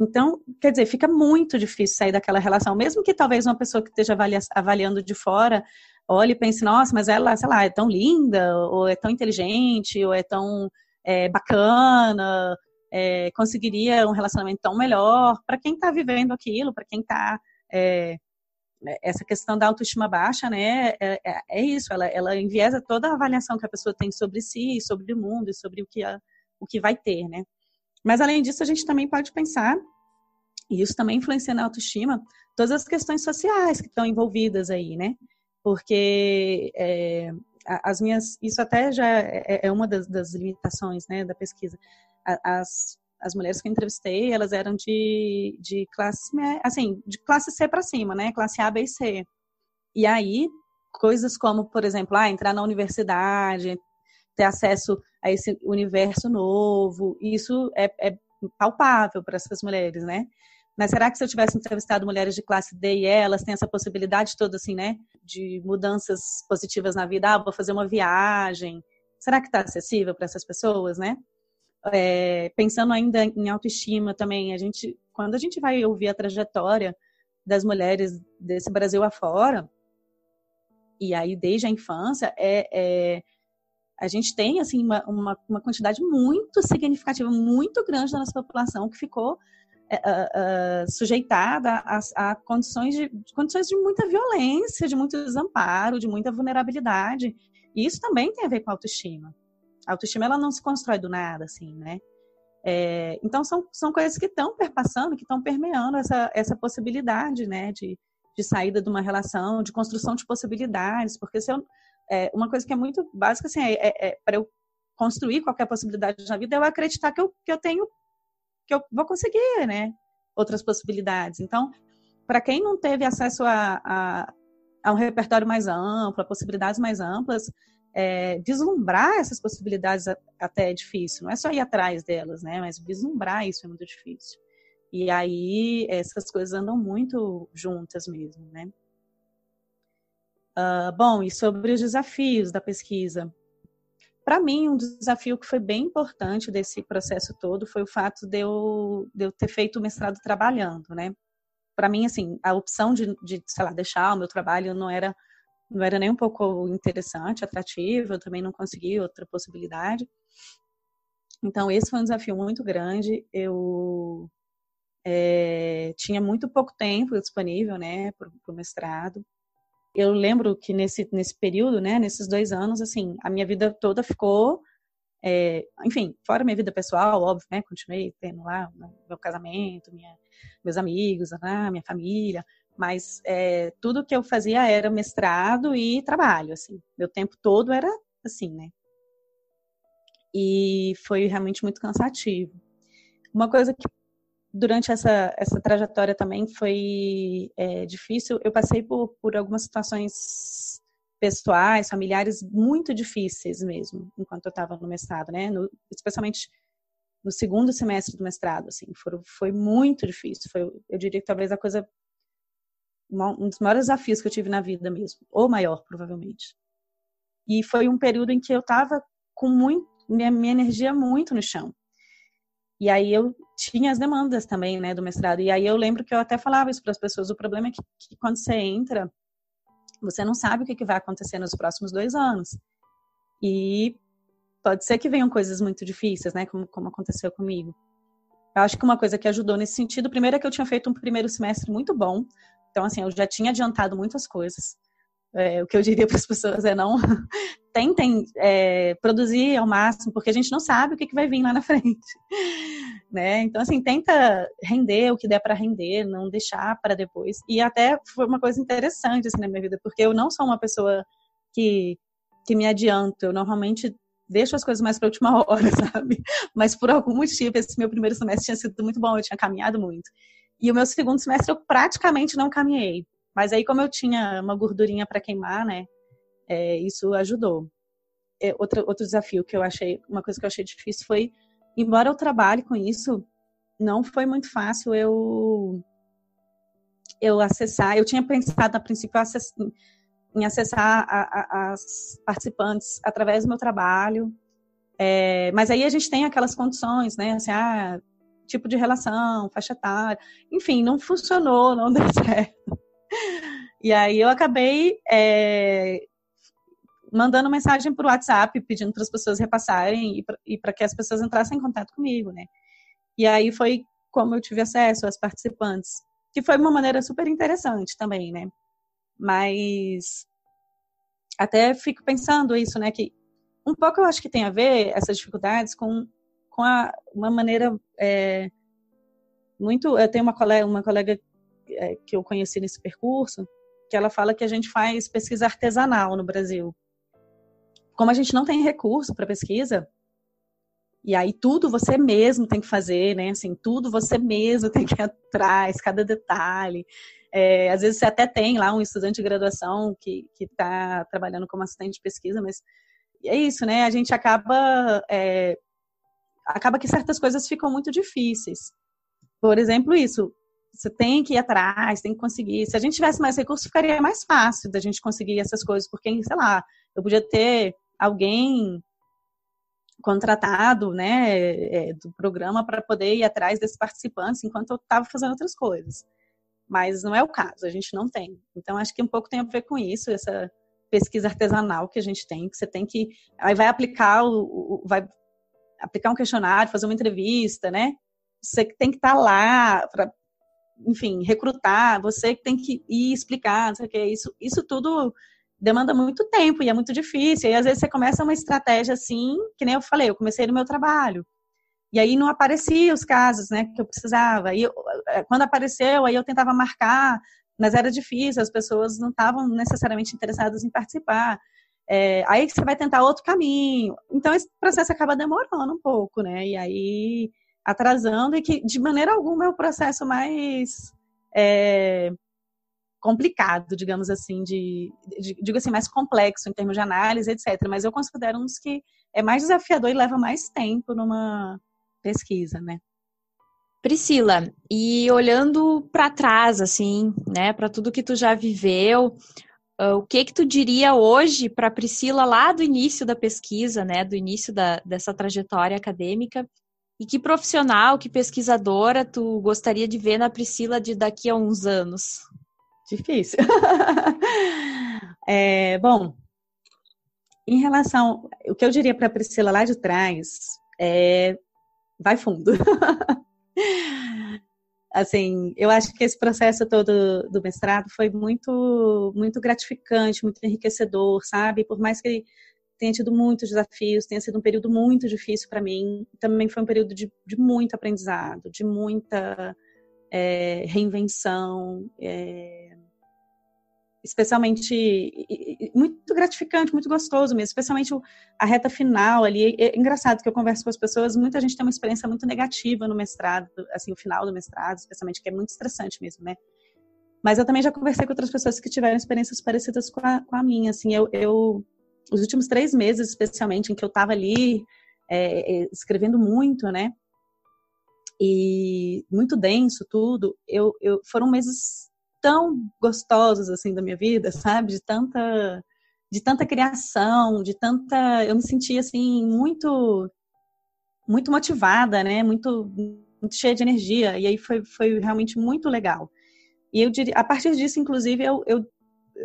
Então, quer dizer, fica muito difícil sair daquela relação, mesmo que talvez uma pessoa que esteja avaliando de fora olhe e pense, nossa, mas ela, sei lá, é tão linda, ou é tão inteligente, ou é tão bacana, conseguiria um relacionamento tão melhor. Para quem está vivendo aquilo, para quem está... essa questão da autoestima baixa, né, é isso, ela enviesa toda a avaliação que a pessoa tem sobre si, sobre o mundo, e sobre o que vai ter, né. Mas, além disso, a gente também pode pensar, e isso também influencia na autoestima, todas as questões sociais que estão envolvidas aí, né? Porque isso até já é uma das limitações, né, da pesquisa. as mulheres que eu entrevistei, elas eram de classe, assim, de classe C para cima, né? Classe A, B e C. E aí, coisas como, por exemplo, entrar na universidade, ter acesso a esse universo novo, isso é palpável para essas mulheres, né? Mas será que se eu tivesse entrevistado mulheres de classe D e elas têm essa possibilidade toda, assim, né? De mudanças positivas na vida, vou fazer uma viagem. Será que está acessível para essas pessoas, né? Pensando ainda em autoestima também, quando a gente vai ouvir a trajetória das mulheres desse Brasil afora, e aí desde a infância, a gente tem assim uma quantidade muito significativa, muito grande da nossa população que ficou sujeitada a condições de muita violência, de muito desamparo, de muita vulnerabilidade. E isso também tem a ver com a autoestima. A autoestima, ela não se constrói do nada, assim, né? Então, são coisas que estão perpassando, que estão permeando essa possibilidade, né? De saída de uma relação, de construção de possibilidades. Porque uma coisa que é muito básica, assim, para eu construir qualquer possibilidade na vida, é eu acreditar que eu tenho, que eu vou conseguir, né? Outras possibilidades. Então, para quem não teve acesso a um repertório mais amplo, a possibilidades mais amplas, vislumbrar essas possibilidades até é difícil. Não é só ir atrás delas, né? Mas vislumbrar isso é muito difícil. E aí essas coisas andam muito juntas mesmo, né? Bom, e sobre os desafios da pesquisa. Para mim, um desafio que foi bem importante desse processo todo foi o fato de eu ter feito o mestrado trabalhando, né? Para mim, assim, a opção de, sei lá, deixar o meu trabalho não era nem um pouco interessante, atrativa, eu também não consegui outra possibilidade. Então, esse foi um desafio muito grande. Eu tinha muito pouco tempo disponível, né, para o mestrado. Eu lembro que nesse período, né, nesses 2 anos, assim, a minha vida toda ficou, enfim, fora minha vida pessoal, óbvio, né, continuei tendo lá meu casamento, meus amigos, minha família, mas tudo que eu fazia era mestrado e trabalho, assim. Meu tempo todo era assim, né? E foi realmente muito cansativo. Uma coisa que durante essa trajetória também foi difícil, eu passei por algumas situações pessoais, familiares muito difíceis mesmo, enquanto eu estava no mestrado, né? Especialmente no segundo semestre do mestrado, assim, foi muito difícil. Eu diria que talvez um dos maiores desafios que eu tive na vida mesmo, ou maior, provavelmente. E foi um período em que eu estava com minha energia muito no chão. E aí eu tinha as demandas também, né, do mestrado. E aí eu lembro que eu até falava isso para as pessoas. O problema é que quando você entra, você não sabe o que vai acontecer nos próximos 2 anos. E pode ser que venham coisas muito difíceis, né, como aconteceu comigo. Eu acho que uma coisa que ajudou nesse sentido, primeiro é que eu tinha feito um primeiro semestre muito bom. Então, assim, eu já tinha adiantado muitas coisas. O que eu diria para as pessoas é não tentem produzir ao máximo, porque a gente não sabe o que vai vir lá na frente, né? Então, assim, tenta render o que der para render, não deixar para depois. E até foi uma coisa interessante assim, na minha vida, porque eu não sou uma pessoa que me adianto, eu normalmente deixo as coisas mais para a última hora, sabe? Mas por algum motivo, esse meu primeiro semestre tinha sido muito bom, eu tinha caminhado muito. E o meu segundo semestre eu praticamente não caminhei. Mas aí, como eu tinha uma gordurinha para queimar, né? Isso ajudou. Outro desafio que eu achei, uma coisa que eu achei difícil foi, embora eu trabalhe com isso, não foi muito fácil eu acessar. Eu tinha pensado, a princípio, em acessar as participantes através do meu trabalho. Mas aí a gente tem aquelas condições, né? Assim, tipo de relação, faixa etária. Enfim, não funcionou, não deu certo. E aí eu acabei mandando mensagem por WhatsApp, pedindo para as pessoas repassarem e para que as pessoas entrassem em contato comigo, né? E aí foi como eu tive acesso às participantes, que foi uma maneira super interessante também, né? Mas até fico pensando isso, né? Que um pouco eu acho que tem a ver essas dificuldades com uma maneira muito... Eu tenho uma colega que eu conheci nesse percurso, que ela fala que a gente faz pesquisa artesanal no Brasil. Como a gente não tem recurso para pesquisa, E aí tudo você mesmo tem que fazer, né? Assim, tudo você mesmo tem que ir atrás, cada detalhe. Às vezes você até tem lá um estudante de graduação que está trabalhando como assistente de pesquisa, mas é isso, né? A gente acaba que certas coisas ficam muito difíceis. Por exemplo, isso. Você tem que ir atrás, tem que conseguir. Se a gente tivesse mais recursos, ficaria mais fácil da gente conseguir essas coisas, porque, sei lá, eu podia ter alguém contratado, né, do programa para poder ir atrás desses participantes enquanto eu estava fazendo outras coisas. Mas não é o caso, a gente não tem. Então, acho que um pouco tem a ver com isso, essa pesquisa artesanal que a gente tem, que você tem que... Aí vai aplicar vai aplicar um questionário, fazer uma entrevista, né? Você tem que estar lá para, enfim, recrutar, você que tem que ir explicar, não sei o que, isso tudo demanda muito tempo e é muito difícil. E às vezes você começa uma estratégia assim, que nem eu falei, eu comecei no meu trabalho. E aí não aparecia os casos, né, que eu precisava. E quando apareceu, aí eu tentava marcar, mas era difícil, as pessoas não estavam necessariamente interessadas em participar. Aí você vai tentar outro caminho. Então esse processo acaba demorando um pouco, né? E aí atrasando, e que de maneira alguma é o processo mais complicado, digamos assim, digo assim, mais complexo em termos de análise, etc. Mas eu considero uns que é mais desafiador e leva mais tempo numa pesquisa, né? Priscila, e olhando para trás, assim, né, para tudo que tu já viveu, o que tu diria hoje para Priscila lá do início da pesquisa, né, do início dessa trajetória acadêmica? E que profissional, que pesquisadora tu gostaria de ver na Priscila de daqui a uns anos? Difícil. Bom, em relação... O que eu diria para a Priscila lá de trás vai fundo. Assim, eu acho que esse processo todo do mestrado foi muito, muito gratificante, muito enriquecedor, sabe? Por mais que tenha tido muitos desafios, tenha sido um período muito difícil para mim, também foi um período de muito aprendizado, de muita reinvenção, especialmente muito gratificante, muito gostoso mesmo, especialmente a reta final ali. É engraçado que eu converso com as pessoas, muita gente tem uma experiência muito negativa no mestrado, assim, o final do mestrado, especialmente, que é muito estressante mesmo, né? Mas eu também já conversei com outras pessoas que tiveram experiências parecidas com a minha, assim, os últimos 3 meses, especialmente, em que eu estava ali escrevendo muito, né? E muito denso tudo, foram meses tão gostosos, assim, da minha vida, sabe? De tanta criação, eu me sentia, assim, muito, muito motivada, né? Muito, muito cheia de energia, e aí foi realmente muito legal. E eu diria, a partir disso, inclusive,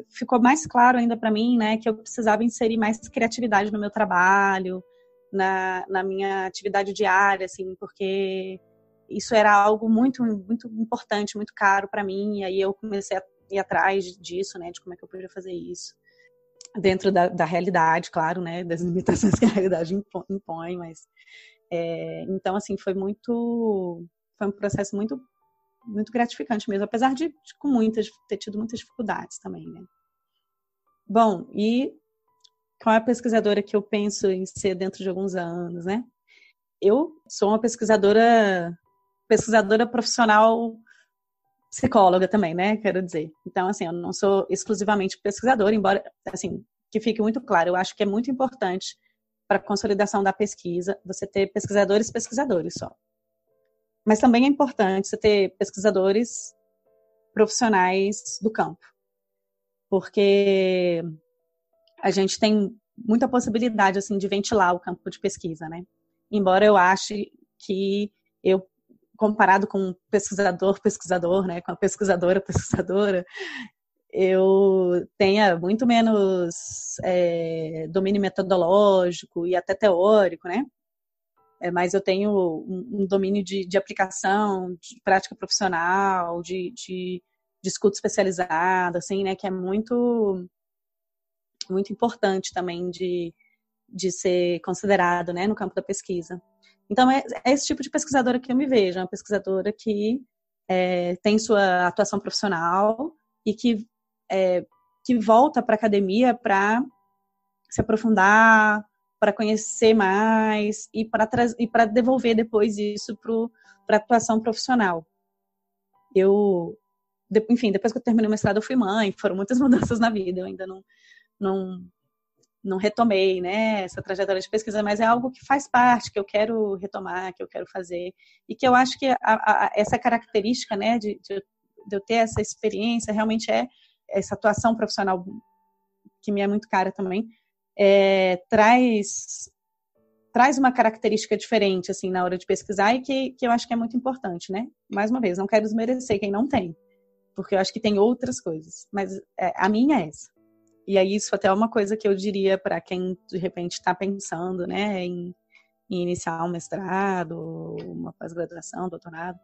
ficou mais claro ainda para mim, né, que eu precisava inserir mais criatividade no meu trabalho, na minha atividade diária, assim, porque isso era algo muito, muito importante, muito caro para mim, e aí eu comecei a ir atrás disso, né, de como é que eu podia fazer isso, dentro da realidade, claro, né, das limitações que a realidade impõe, mas, então, assim, foi um processo muito, muito gratificante mesmo, apesar de ter tido muitas dificuldades também, né. Bom, e qual é a pesquisadora que eu penso em ser dentro de alguns anos, né? Eu sou uma pesquisadora profissional, psicóloga também, né? Quero dizer. Então, assim, eu não sou exclusivamente pesquisadora, embora, assim, que fique muito claro, eu acho que é muito importante para a consolidação da pesquisa você ter pesquisadores só. Mas também é importante você ter pesquisadores profissionais do campo, porque a gente tem muita possibilidade, assim, de ventilar o campo de pesquisa, né? Embora eu ache que comparado com um pesquisador, né, com a pesquisadora, eu tenha muito menos domínio metodológico e até teórico, né? Mas eu tenho um domínio de aplicação, de prática profissional, de escuta especializada, assim, né, que é muito, muito importante também de ser considerado, né, no campo da pesquisa. Então, é esse tipo de pesquisadora que eu me vejo, uma pesquisadora que tem sua atuação profissional e que volta para a academia para se aprofundar, para conhecer mais e para devolver depois isso para a atuação profissional. Enfim, depois que eu terminei o mestrado, eu fui mãe, foram muitas mudanças na vida, eu ainda não retomei, né, essa trajetória de pesquisa, mas é algo que faz parte, que eu quero retomar, que eu quero fazer, e que eu acho que essa característica, né, de eu ter essa experiência, realmente é essa atuação profissional, que me é muito cara também, traz uma característica diferente, assim, na hora de pesquisar, e que eu acho que é muito importante, né, mais uma vez, não quero desmerecer quem não tem, porque eu acho que tem outras coisas, mas a minha é essa. E aí isso até é uma coisa que eu diria para quem, de repente, está pensando, né, em iniciar um mestrado, uma pós-graduação, doutorado.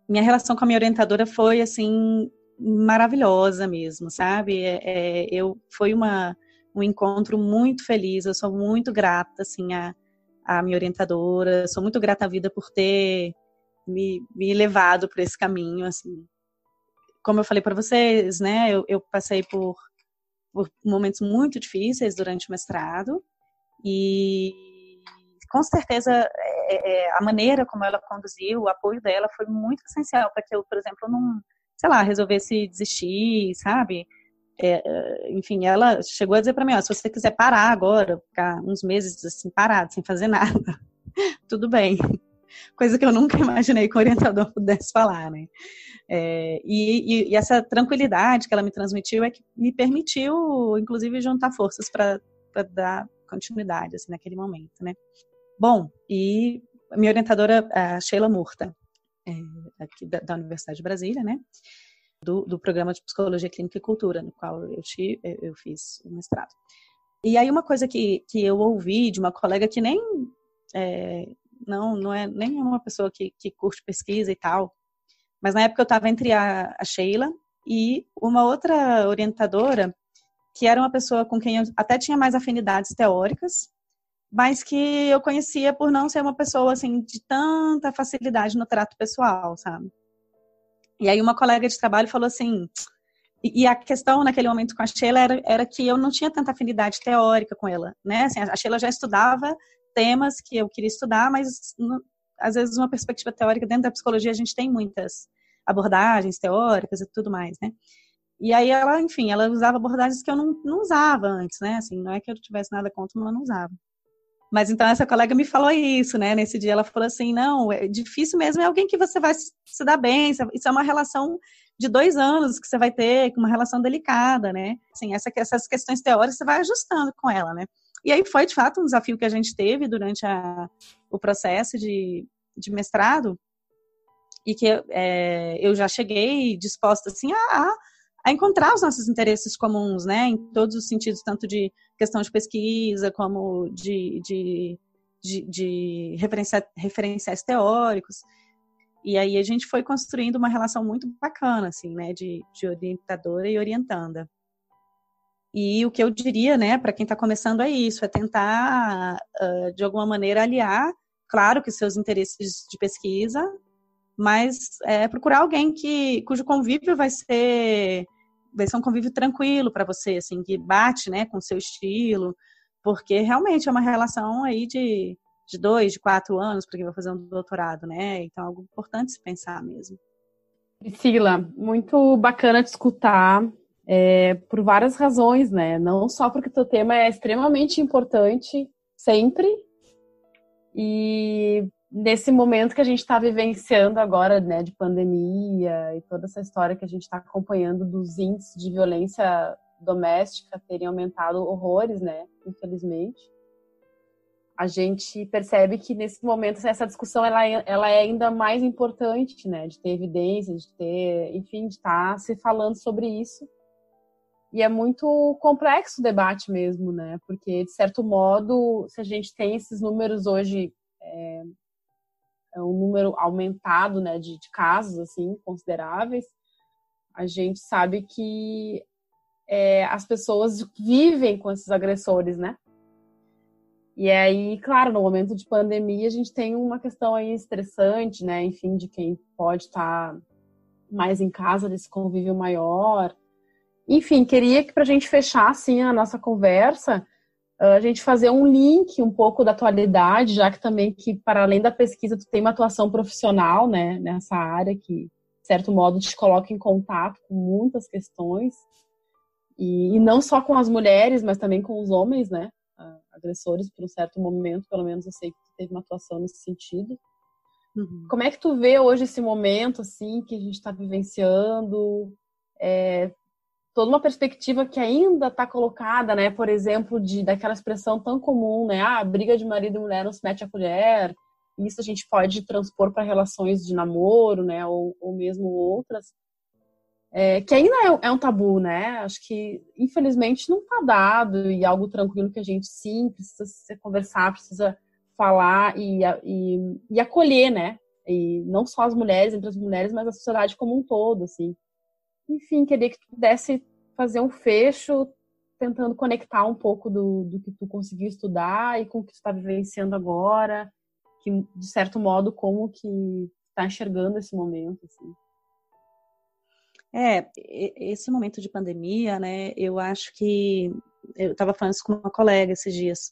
Minha relação com a minha orientadora foi, assim, maravilhosa mesmo, sabe? Foi um encontro muito feliz, eu sou muito grata, assim, à minha orientadora, sou muito grata à vida por ter me levado para esse caminho, assim. Como eu falei para vocês, né, eu passei por momentos muito difíceis durante o mestrado e com certeza a maneira como ela conduziu, o apoio dela foi muito essencial para que eu, por exemplo, não, sei lá, resolvesse desistir, sabe? Enfim, ela chegou a dizer para mim, ó, se você quiser parar agora, ficar uns meses assim parado, sem fazer nada, tudo bem. Coisa que eu nunca imaginei que o orientador pudesse falar, né? E essa tranquilidade que ela me transmitiu é que me permitiu, inclusive, juntar forças para dar continuidade, assim, naquele momento, né? Bom, e a minha orientadora, a Sheila Murta, aqui da Universidade de Brasília, né? Do programa de Psicologia Clínica e Cultura, no qual eu fiz o mestrado. E aí uma coisa que eu ouvi de uma colega que nem não é nem uma pessoa que curte pesquisa e tal, mas na época eu estava entre a Sheila e uma outra orientadora, que era uma pessoa com quem eu até tinha mais afinidades teóricas, mas que eu conhecia por não ser uma pessoa, assim, de tanta facilidade no trato pessoal, sabe? E aí uma colega de trabalho falou assim, e a questão naquele momento com a Sheila era que eu não tinha tanta afinidade teórica com ela, né? Assim, a Sheila já estudava temas que eu queria estudar, mas às vezes uma perspectiva teórica dentro da psicologia a gente tem muitas abordagens teóricas e tudo mais, né? E aí ela, enfim, ela usava abordagens que eu não usava antes, né? Assim, não é que eu tivesse nada contra, mas eu não usava. Mas então essa colega me falou isso, né? Nesse dia ela falou assim, não, é difícil mesmo, é alguém que você vai se dar bem, isso é uma relação de 2 anos que você vai ter, uma relação delicada, né? Assim, essas questões teóricas você vai ajustando com ela, né? E aí foi, de fato, um desafio que a gente teve durante o processo de mestrado, e que eu já cheguei disposta, assim, a encontrar os nossos interesses comuns, né, em todos os sentidos, tanto de questão de pesquisa, como de referenciais teóricos. E aí a gente foi construindo uma relação muito bacana, assim, né, de orientadora e orientanda. E o que eu diria, né, para quem está começando é isso, é tentar, de alguma maneira, aliar, claro que seus interesses de pesquisa, mas procurar alguém cujo convívio vai ser um convívio tranquilo para você, assim, que bate, né, com o seu estilo, porque realmente é uma relação aí de 2, de 4 anos, para quem vai fazer um doutorado, né, então é algo importante se pensar mesmo. Priscila, muito bacana te escutar, por várias razões, né, não só porque o teu tema é extremamente importante, sempre, e nesse momento que a gente está vivenciando agora, né, de pandemia e toda essa história que a gente está acompanhando dos índices de violência doméstica terem aumentado horrores, né, infelizmente, a gente percebe que nesse momento essa discussão ela é ainda mais importante, né, de ter evidência, de ter, enfim, de estar se falando sobre isso. E é muito complexo o debate mesmo, né, porque de certo modo, se a gente tem esses números hoje, um número aumentado, né, de casos assim consideráveis, a gente sabe que as pessoas vivem com esses agressores, né? E aí, claro, no momento de pandemia a gente tem uma questão aí estressante, né? Enfim, de quem pode estar mais em casa, desse convívio maior. Enfim, queria que, para a gente fechar assim a nossa conversa, a gente fazer um link um pouco da atualidade, já que também que, para além da pesquisa, tu tem uma atuação profissional, né, nessa área que, de certo modo, te coloca em contato com muitas questões, e não só com as mulheres, mas também com os homens, né, agressores, por um certo momento, pelo menos eu sei que tu teve uma atuação nesse sentido. Uhum. Como é que tu vê hoje esse momento, assim, que a gente está vivenciando, toda uma perspectiva que ainda está colocada, né, por exemplo, daquela expressão tão comum, né, briga de marido e mulher não se mete a colher, isso a gente pode transpor para relações de namoro, né, ou mesmo outras, que ainda é um tabu, né, acho que infelizmente não está dado, e é algo tranquilo que a gente sim precisa se conversar, precisa falar e acolher, né, e não só as mulheres, entre as mulheres, mas a sociedade como um todo, assim. Enfim, queria que tu pudesse fazer um fecho, tentando conectar um pouco do que tu conseguiu estudar e com o que tu está vivenciando agora, que, de certo modo, como que está enxergando esse momento, assim. Esse momento de pandemia, né, eu acho que, eu estava falando isso com uma colega esses dias,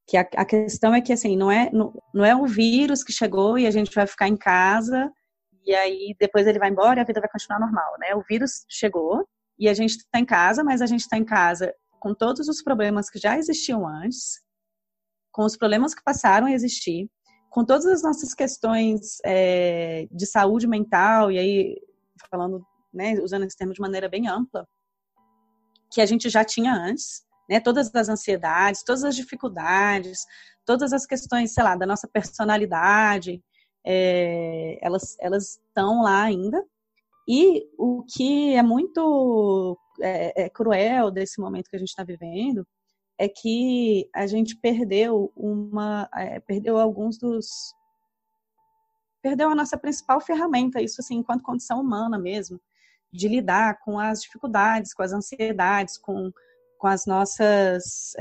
que a questão é que, assim, não é o vírus que chegou e a gente vai ficar em casa e aí depois ele vai embora e a vida vai continuar normal, né? O vírus chegou e a gente está em casa, mas a gente está em casa com todos os problemas que já existiam antes, com os problemas que passaram a existir, com todas as nossas questões de saúde mental, e aí falando, né, usando esse termo de maneira bem ampla, que a gente já tinha antes, né, todas as ansiedades, todas as dificuldades, todas as questões, sei lá, da nossa personalidade, elas estão lá ainda. E o que é muito cruel desse momento que a gente está vivendo é que a gente perdeu perdeu a nossa principal ferramenta, isso assim, enquanto condição humana mesmo, de lidar com as dificuldades, com as ansiedades, com as nossas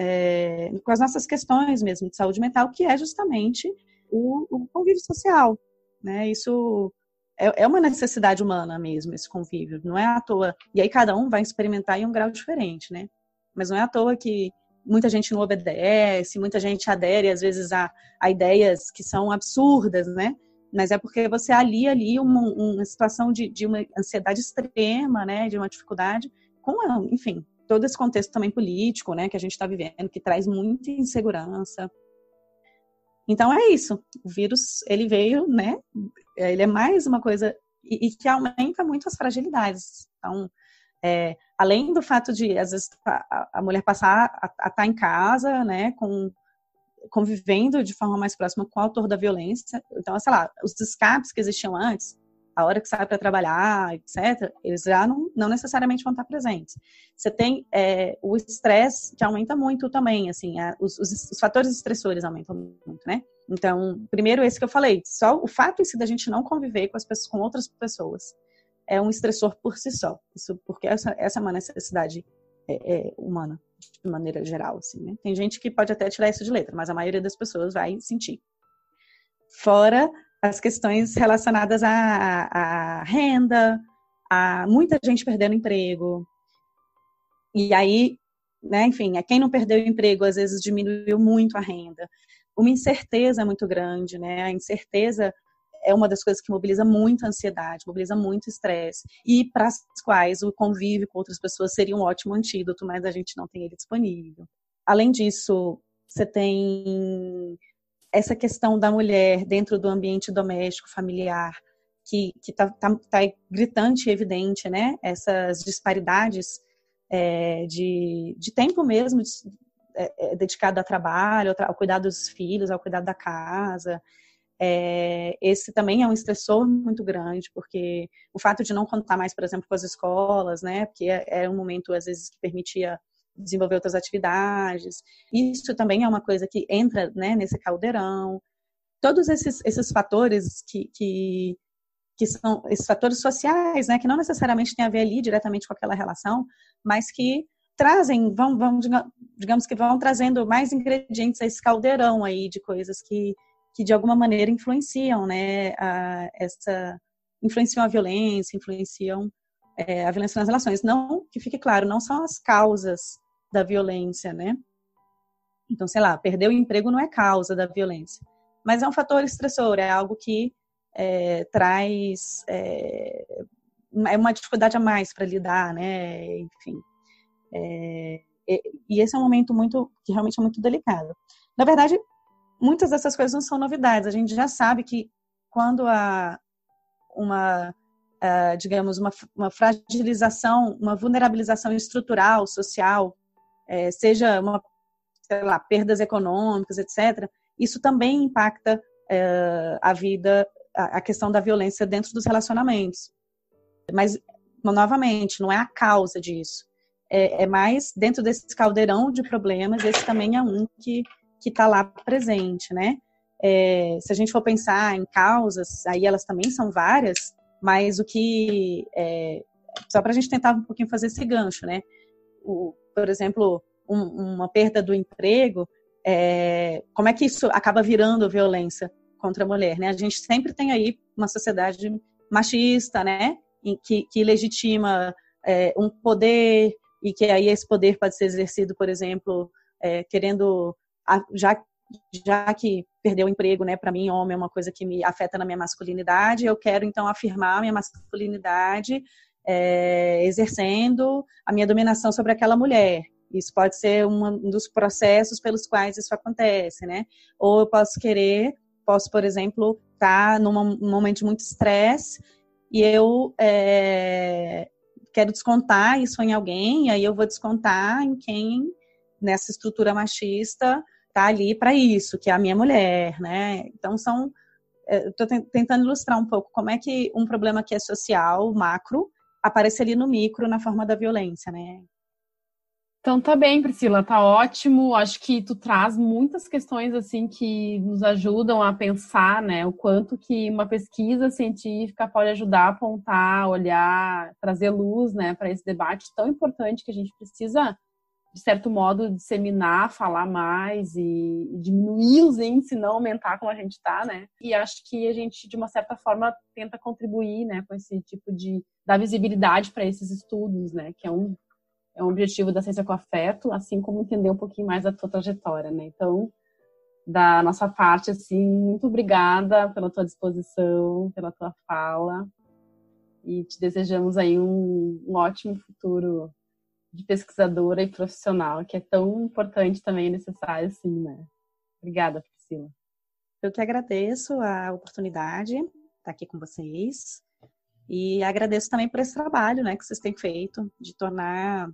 questões mesmo de saúde mental, que é justamente o convívio social, né? Isso é uma necessidade humana mesmo, esse convívio, não é à toa. E aí cada um vai experimentar em um grau diferente, né? Mas não é à toa que muita gente não obedece, muita gente adere às vezes a ideias que são absurdas, né? Mas é porque você alia ali uma situação de uma ansiedade extrema, né? De uma dificuldade, enfim, todo esse contexto também político, né? Que a gente está vivendo, que traz muita insegurança. Então é isso, o vírus, ele veio, né? Ele é mais uma coisa e que aumenta muito as fragilidades. Então, além do fato de, às vezes, a mulher passar a estar em casa, né, convivendo de forma mais próxima com o autor da violência. Então, sei lá, os escapes que existiam antes, a hora que sai para trabalhar, etc., eles já não necessariamente vão estar presentes. Você tem o estresse, que aumenta muito também, assim, os fatores estressores aumentam muito, né? Então, primeiro esse que eu falei, só o fato em si da gente não conviver com outras pessoas é um estressor por si só. Isso porque essa é uma necessidade humana, de maneira geral, assim, né? Tem gente que pode até tirar isso de letra, mas a maioria das pessoas vai sentir. Fora as questões relacionadas à renda, a muita gente perdendo emprego. E aí, né, enfim, quem não perdeu o emprego, às vezes diminuiu muito a renda. Uma incerteza muito grande, né? A incerteza é uma das coisas que mobiliza muito a ansiedade, mobiliza muito o estresse, e para as quais o convívio com outras pessoas seria um ótimo antídoto, mas a gente não tem ele disponível. Além disso, você tem essa questão da mulher dentro do ambiente doméstico, familiar, que tá gritante e evidente, né? Essas disparidades de tempo mesmo, dedicado ao trabalho, ao cuidado dos filhos, ao cuidado da casa. Esse também é um estressor muito grande, porque o fato de não contar mais, por exemplo, com as escolas, né? Porque era um momento, às vezes, que permitia desenvolver outras atividades. Isso também é uma coisa que entra, né, nesse caldeirão. Todos esses fatores que são esses fatores sociais, né, que não necessariamente têm a ver ali diretamente com aquela relação, mas que trazem, digamos que vão trazendo mais ingredientes a esse caldeirão aí de coisas que de alguma maneira influenciam, né, influenciam a violência, influenciam a violência nas relações. Não, que fique claro, não são as causas da violência, né? Então, sei lá, perder o emprego não é causa da violência, mas é um fator estressor, é algo que traz uma dificuldade a mais para lidar, né? Enfim. E esse é um momento que realmente é muito delicado. Na verdade, muitas dessas coisas não são novidades. A gente já sabe que quando há digamos, uma fragilização, uma vulnerabilização estrutural, social, seja sei lá, perdas econômicas, etc., isso também impacta a vida, a questão da violência dentro dos relacionamentos. Mas, novamente, não é a causa disso. É mais dentro desse caldeirão de problemas, esse também é um que está lá presente, né? Se a gente for pensar em causas, aí elas também são várias, mas só para a gente tentar um pouquinho fazer esse gancho, né? Por exemplo, uma perda do emprego, como é que isso acaba virando violência contra a mulher, né? A gente sempre tem aí uma sociedade machista, né? Que legitima um poder, e que aí esse poder pode ser exercido, por exemplo, querendo, já que perder o emprego, né, para mim, homem é uma coisa que me afeta na minha masculinidade, eu quero então afirmar a minha masculinidade exercendo a minha dominação sobre aquela mulher. Isso pode ser um dos processos pelos quais isso acontece, né? Ou eu posso, por exemplo, estar num momento de muito estresse e eu quero descontar isso em alguém, e aí eu vou descontar em quem, nessa estrutura machista, está ali para isso, que é a minha mulher, né? Então, estou tentando ilustrar um pouco como é que um problema que é social, macro, aparece ali no micro, na forma da violência, né? Então tá bem, Priscila, tá ótimo. Acho que tu traz muitas questões assim que nos ajudam a pensar, né, o quanto que uma pesquisa científica pode ajudar a apontar, olhar, trazer luz, né, para esse debate tão importante que a gente precisa, de certo modo, disseminar, falar mais e diminuir os índices, não aumentar como a gente tá, né? E acho que a gente, de uma certa forma, tenta contribuir, né, com esse tipo dar visibilidade para esses estudos, né, que é um objetivo da Ciência com Afeto, assim como entender um pouquinho mais da tua trajetória, né? Então, da nossa parte, assim, muito obrigada pela tua disposição, pela tua fala, e te desejamos aí um ótimo futuro de pesquisadora e profissional, que é tão importante também e necessário, assim, né? Obrigada, Priscila. Eu que agradeço a oportunidade de estar aqui com vocês, e agradeço também por esse trabalho, né, que vocês têm feito, de tornar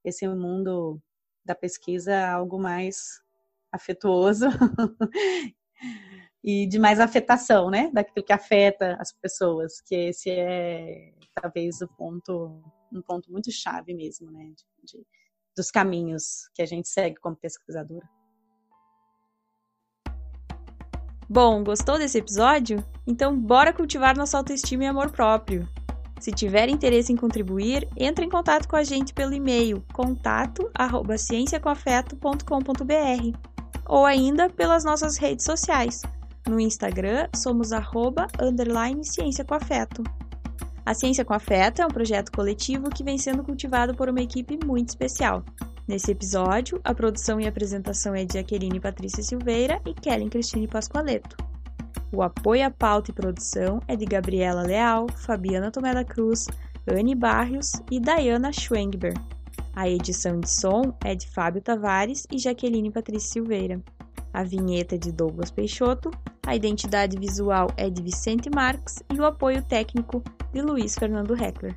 esse mundo da pesquisa algo mais afetuoso e de mais afetação, né? Daquilo que afeta as pessoas, que esse é talvez um ponto muito chave mesmo, né? Dos caminhos que a gente segue como pesquisadora. Bom, gostou desse episódio? Então bora cultivar nossa autoestima e amor próprio. Se tiver interesse em contribuir, entre em contato com a gente pelo e-mail contato@cienciacoafeto.com.br ou ainda pelas nossas redes sociais. No Instagram, somos @ciência com afeto. A Ciência com Afeto é um projeto coletivo que vem sendo cultivado por uma equipe muito especial. Nesse episódio, a produção e apresentação é de Jaqueline Patrícia Silveira e Kellen Cristine Pascoaleto. O apoio à pauta e produção é de Gabriela Leal, Fabiana Tomé da Cruz, Anne Barrios e Dayana Schwengber. A edição de som é de Fábio Tavares e Jaqueline Patrícia Silveira. A vinheta é de Douglas Peixoto, a identidade visual é de Vicente Marques e o apoio técnico de Luiz Fernando Heckler.